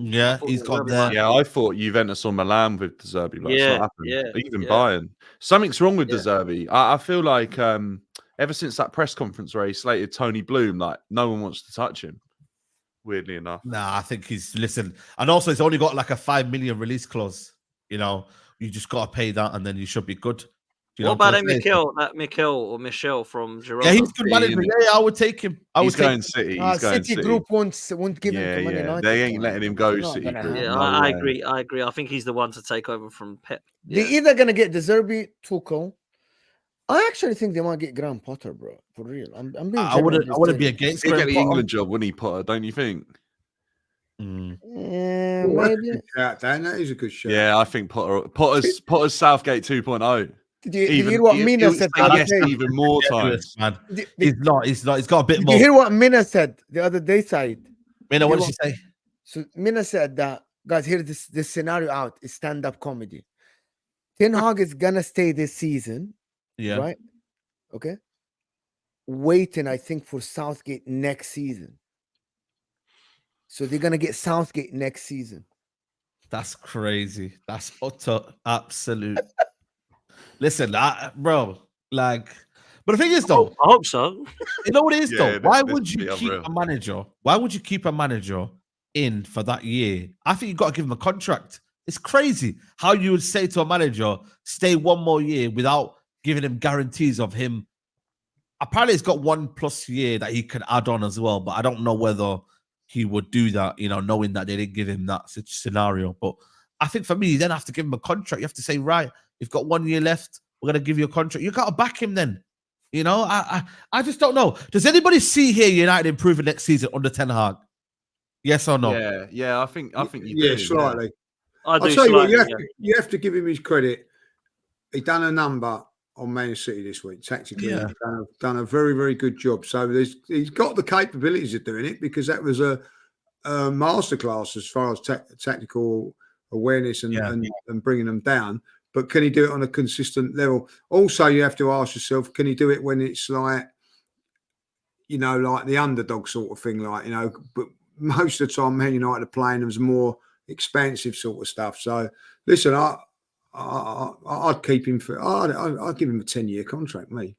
Yeah, he's gone there. yeah, I thought Juventus or Milan with De Zerbi, but it's not happened. Even Bayern. Something's wrong with De Zerbi. I feel like ever since that press conference where he slated Tony Bloom, like no one wants to touch him. Weirdly enough. Nah, I think listen, and also he's only got like a 5 million release clause. You just got to pay that, and then you should be good. What about that Mikel from Girona? Yeah, he's good manager. Yeah, I would take him. He's going City. He's going City group won't give him to Man United. They ain't letting him go City group. Yeah, I agree. I think he's the one to take over from Pep. They're either gonna get De Zerbi, Tuchel. I actually think they might get Graham Potter, bro. For real. I'm being I wouldn't be against He'll get Graham the Potter. England job, wouldn't he, Potter? Don't you think? Yeah, maybe. That is a good show. Yeah, I think Potter's Southgate 2.0. Did you hear what Mina said the other Yes, day? even more times. Man. He's not. He's got a bit Did more. you hear what Mina said the other day, Said? Mina, what did she say? So Mina said that, guys, hear this scenario out. It's stand-up comedy. Ten Hag is gonna stay this season, Yeah. right? Okay. Waiting, I think, for Southgate next season. So they're gonna get Southgate next season. That's crazy. That's utter absolute. Listen, bro, but the thing is, though, I hope so. you know what it is, Yeah, though? Why this would you be keep unreal. a manager? Why would you keep a manager in for that year? I think you've got to give him a contract. It's crazy how you would say to a manager, stay 1 more year without giving him guarantees of him. Apparently, he's got 1+ year that he can add on as well, but I don't know whether he would do that, knowing that they didn't give him that scenario. But I think for me, you then have to give him a contract. You have to say, right, you've got 1 year left. We're going to give you a contract. You got to back him then. You know, I just don't know. Does anybody see here United improving next season under Ten Hag? Yes or no? Yeah. I think you Yeah, do. slightly. I do I'll tell you what, slightly. you have to give him his credit. He done a number on Man City this week. Tactically, Yeah. he's done a very, very good job. So he's got the capabilities of doing it, because that was a masterclass as far as tactical awareness and bringing them down. But can he do it on a consistent level? Also, you have to ask yourself, can he do it when it's like, you know, like the underdog sort of thing, like, you know, but most of the time Man United are playing them more expansive sort of stuff. So listen, I'd keep him for. I'd give him a 10-year contract, me.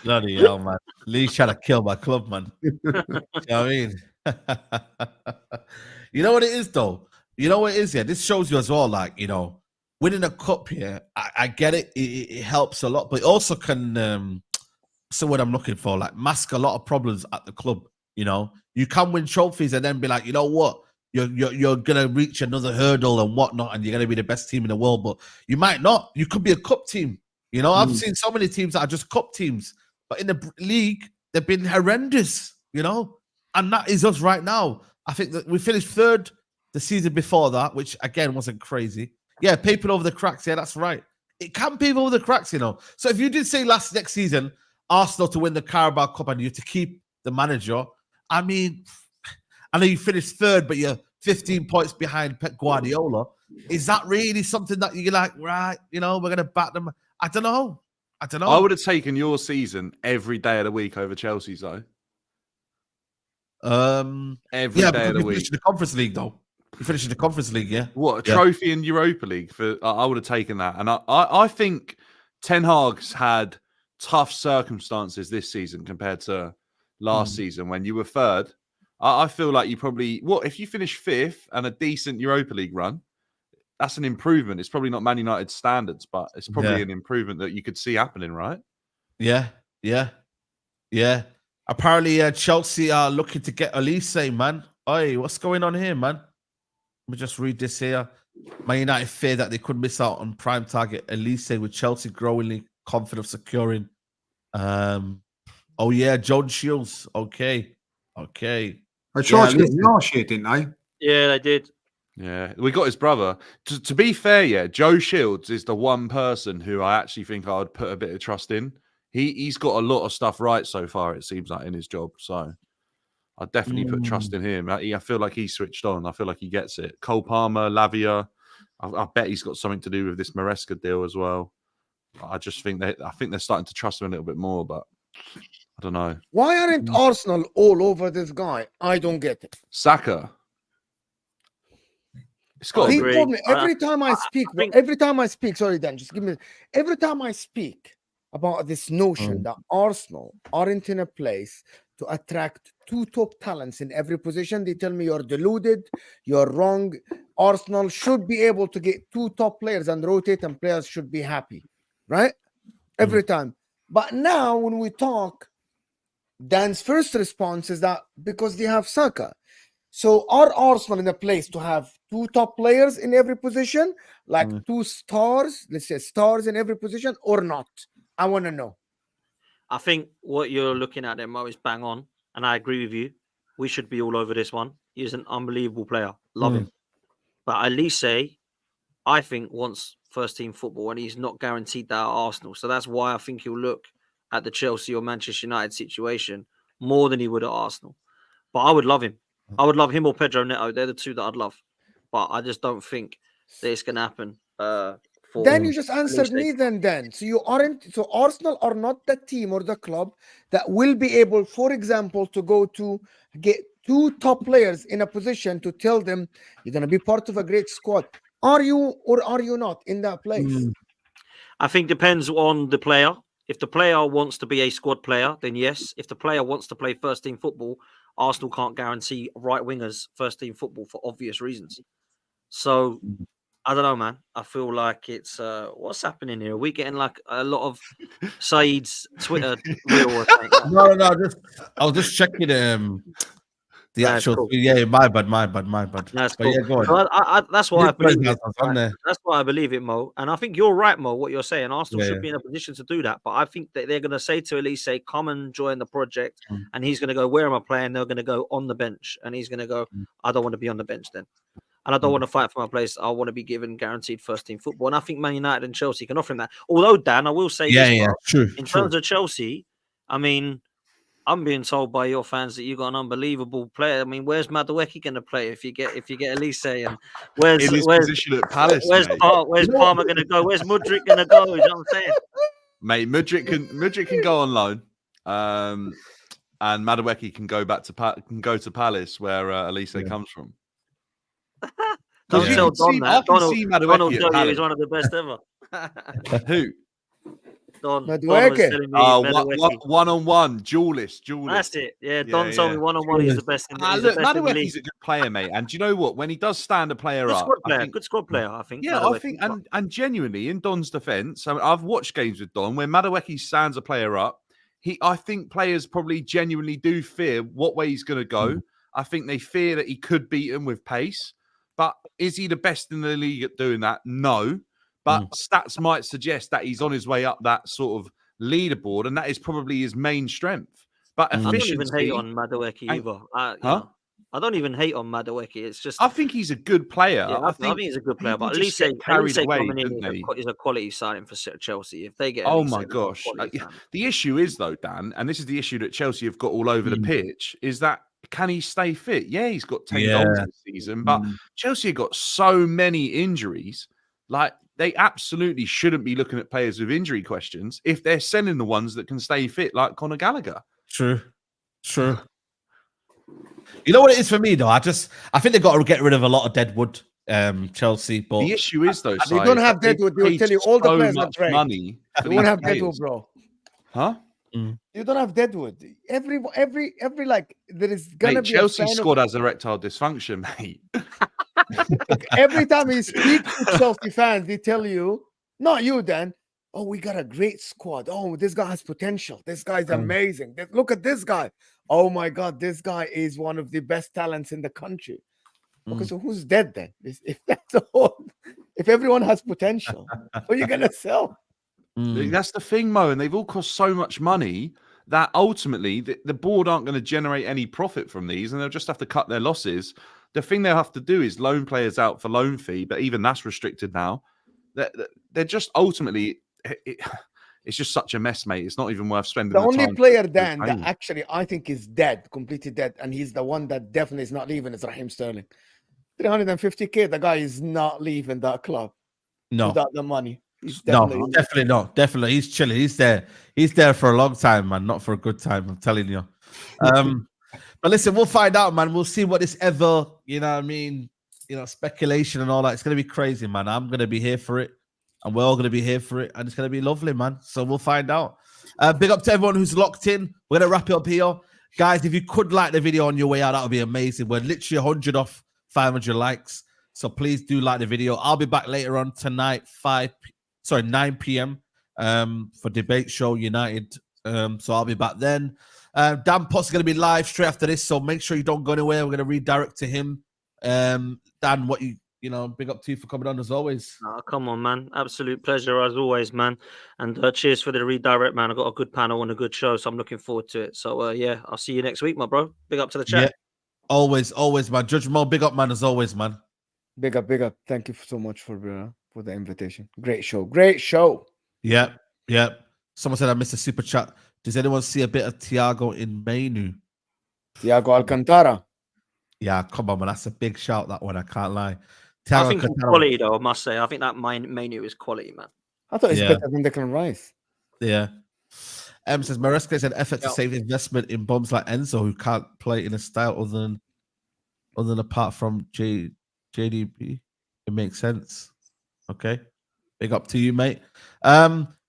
Bloody hell, man. Lee's trying to kill my club, man. You know what I mean? You know what it is, though? You know what it is, yeah? This shows you as well, like, you know, winning a cup here, I get it. It helps a lot, but it also can, so what I'm looking for, like, mask a lot of problems at the club, you know? You can win trophies and then be like, you know what? You're going to reach another hurdle and whatnot, and you're going to be the best team in the world, but you might not. You could be a cup team. You know, I've seen so many teams that are just cup teams, but in the league, they've been horrendous, you know? And that is us right now. I think that we finished third the season before that, which again wasn't crazy. Yeah, paper over the cracks. Yeah, that's right. It can paper over the cracks, you know? So if you did say next season, Arsenal to win the Carabao Cup and you to keep the manager, I mean, I know you finished third, but you're 15 points behind Pep Guardiola. Is that really something that you're like, right, you know, we're going to bat them? I don't know. I would have taken your season every day of the week over Chelsea's, though. Every day of the week. The Conference League, though. You finished in the Conference League, yeah? What, a trophy in Europa League? I would have taken that. And I think Ten Hag's had tough circumstances this season compared to last season when you were third. I feel like you probably... if you finish fifth and a decent Europa League run, that's an improvement. It's probably not Man United standards, but it's probably an improvement that you could see happening, right? Yeah. Apparently, Chelsea are looking to get Elise, man. Hey, what's going on here, man? Let me just read this here. Man United fear that they could miss out on prime target Elise, with Chelsea growingly confident of securing. John Shields. Okay. I tried to get him last year, didn't they? Yeah, they did. Yeah, we got his brother. To be fair, yeah, Joe Shields is the one person who I actually think I would put a bit of trust in. He's got a lot of stuff right so far, it seems like, in his job. So I definitely put trust in him. I feel like he's switched on. I feel like he gets it. Cole Palmer, Lavia. I bet he's got something to do with this Maresca deal as well. I just think they're starting to trust him a little bit more, but I don't know. Why aren't Arsenal all over this guy? I don't get it. Saka. It's got to be. Told me every time I speak, sorry, Dan, just give me. Every time I speak about this notion that Arsenal aren't in a place to attract two top talents in every position, they tell me you're deluded, you're wrong. Arsenal should be able to get two top players and rotate, and players should be happy, right? Every time. But now when we talk, Dan's first response is that because they have Saka. So are Arsenal in a place to have two top players in every position, like two stars, let's say stars in every position, or not? I want to know. I think what you're looking at there, Mo, is bang on. And I agree with you. We should be all over this one. He's an unbelievable player. Love him. But Elise, I think, wants first team football, and he's not guaranteed that at Arsenal. So that's why I think he'll look at the Chelsea or Manchester United situation more than he would at Arsenal. But I would love him. I would love him or Pedro Neto. They're the two that I'd love. But I just don't think that it's going to happen. Then you just answered me then. So Arsenal are not the team or the club that will be able, for example, to go to get two top players in a position to tell them you're going to be part of a great squad. Are you or are you not in that place? I think depends on the player. If the player wants to be a squad player, then yes. If the player wants to play first team football, Arsenal can't guarantee right wingers first team football for obvious reasons. So I don't know, man. I feel like it's what's happening here? Are we getting like a lot of Saeed's Twitter reel or something? No. I was just checking. The That's actual, cool. yeah, my bad. That's But cool. yeah, go on. So that's why I Luke believe Perez it. has on there. That's why I believe it, Mo. And I think you're right, Mo. What you're saying, Arsenal Yeah, should yeah. be in a position to do that. But I think that they're going to say to Elise, "Come and join the project," Mm. and he's going to go, "Where am I playing?" They're going to go on the bench, and he's going to go, Mm. "I don't want to be on the bench then." And I don't want to fight for my place. I want to be given guaranteed first team football. And I think Man United and Chelsea can offer him that. Although, Dan, I will say Yeah, this, yeah, bro. true. In terms of Chelsea, I mean, I'm being told by your fans that you got an unbelievable player. I mean, where's Madueke going to play if you get Elise? And where's In his position at Palace, where's mate. Palmer going to go? Where's Mudryk going to go? You know what I'm saying? Mate, Mudryk can go on loan, and Madueke can go back to Palace, where Elise comes from. Don't Yeah. tell Don that. I can Don see will Madueke tell at you he's Palace. one of the best ever. Who? Don was Madueke. telling me Madueke. One-on-one, duelist. That's it. Yeah, Don told me one-on-one he's the best in the, he's Look, the best in the Madueke's league. a good player, mate. And do you know what? When he does stand a player Good up, squad player. I think, Good squad player, I think. yeah, Madueke. I think, and genuinely, in Don's defence, I mean, I've watched games with Don where Madueke stands a player up. I think players probably genuinely do fear what way he's going to go. I think they fear that he could beat them with pace. But is he the best in the league at doing that? No. But stats might suggest that he's on his way up that sort of leaderboard, and that is probably his main strength. But I don't even efficiency, hate on Madueke either. I don't even hate on Madueke. It's just I think he's a good player. yeah, I think he's a good player. people But just Elise get carried away, coming in don't they? is a quality signing for Chelsea. If they get Oh Elise, my it's a gosh. quality signing. The issue is, though, Dan, and this is the issue that Chelsea have got all over the pitch, is that can he stay fit? Yeah, he's got 10 goals this season, but Chelsea have got so many injuries. Like, they absolutely shouldn't be looking at players with injury questions if they're sending the ones that can stay fit, like Conor Gallagher. True. You know what it is for me though? I think they've got to get rid of a lot of dead wood, Chelsea. But The issue is, though, They don't have Deadwood. They will tell you all the players are great. money. You won't have Deadwood, bro. Huh? You don't have Deadwood. Every like there is gonna Mate, be Chelsea a fan squad has erectile dysfunction, mate. every time he speaks to Chelsea fans, they tell you, not you, Dan. Oh, we got a great squad. Oh, this guy has potential. This guy's amazing. Look at this guy. Oh my God, this guy is one of the best talents in the country. Okay, so who's dead then? If that's all, if everyone has potential, who are you gonna sell? That's the thing, Mo, and they've all cost so much money that ultimately the board aren't going to generate any profit from these, and they'll just have to cut their losses. The thing they'll have to do is loan players out for loan fee, but even that's restricted now. They're just ultimately, it's just such a mess, mate. It's not even worth spending The the only time player, to Dan, that retain. actually I think is dead, completely dead, and he's the one that definitely is not leaving is Raheem Sterling. 350k, the guy is not leaving that club without the money. He's definitely not. Definitely, he's chilling. He's there for a long time, man. Not for a good time. I'm telling you. But listen, we'll find out, man. We'll see what this ever, speculation and all that. It's gonna be crazy, man. I'm gonna be here for it, and we're all gonna be here for it, and it's gonna be lovely, man. So we'll find out. Big up to everyone who's locked in. We're gonna wrap it up here, guys. If you could like the video on your way out, that would be amazing. We're literally 100 off 500 likes, so please do like the video. I'll be back later on tonight, 9 p.m. For Debate Show United. So I'll be back then. Dan Potts is going to be live straight after this, so make sure you don't go anywhere. We're going to redirect to him. Dan, what big up to you for coming on as always. Oh, come on, man. Absolute pleasure as always, man. And cheers for the redirect, man. I got a good panel and a good show, so I'm looking forward to it. So I'll see you next week, my bro. Big up to the chat. Yeah, always, man. Judge Mo, big up, man, as always, man. Big up. Thank you so much for the invitation. Great show. Yeah. Someone said I missed a super chat. Does anyone see a bit of Thiago in Menu? Thiago Alcantara. Yeah, come on, man. That's a big shout, that one. I can't lie. I think it's quality, though, I must say. I think that Menu is quality, man. I thought it's better than Declan Rice. Yeah. Says Maresca is an effort to save investment in bums like Enzo, who can't play in a style other than apart from JDB. It makes sense. Okay. Big up to you, mate.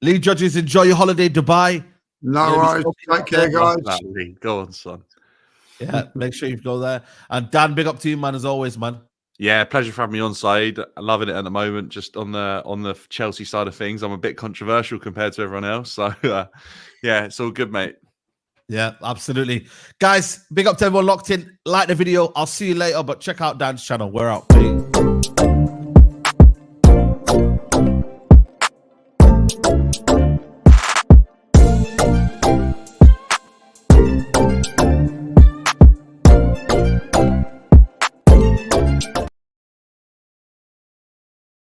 Lee Judges, enjoy your holiday, Dubai. No worries. Take care, guys. Go on, son. Yeah, make sure you go there. And Dan, big up to you, man, as always, man. Yeah, pleasure for having me on side. Loving it at the moment. Just on the Chelsea side of things, I'm a bit controversial compared to everyone else. So, yeah, it's all good, mate. Yeah, absolutely. Guys, big up to everyone locked in. Like the video. I'll see you later, but check out Dan's channel. We're out. Peace.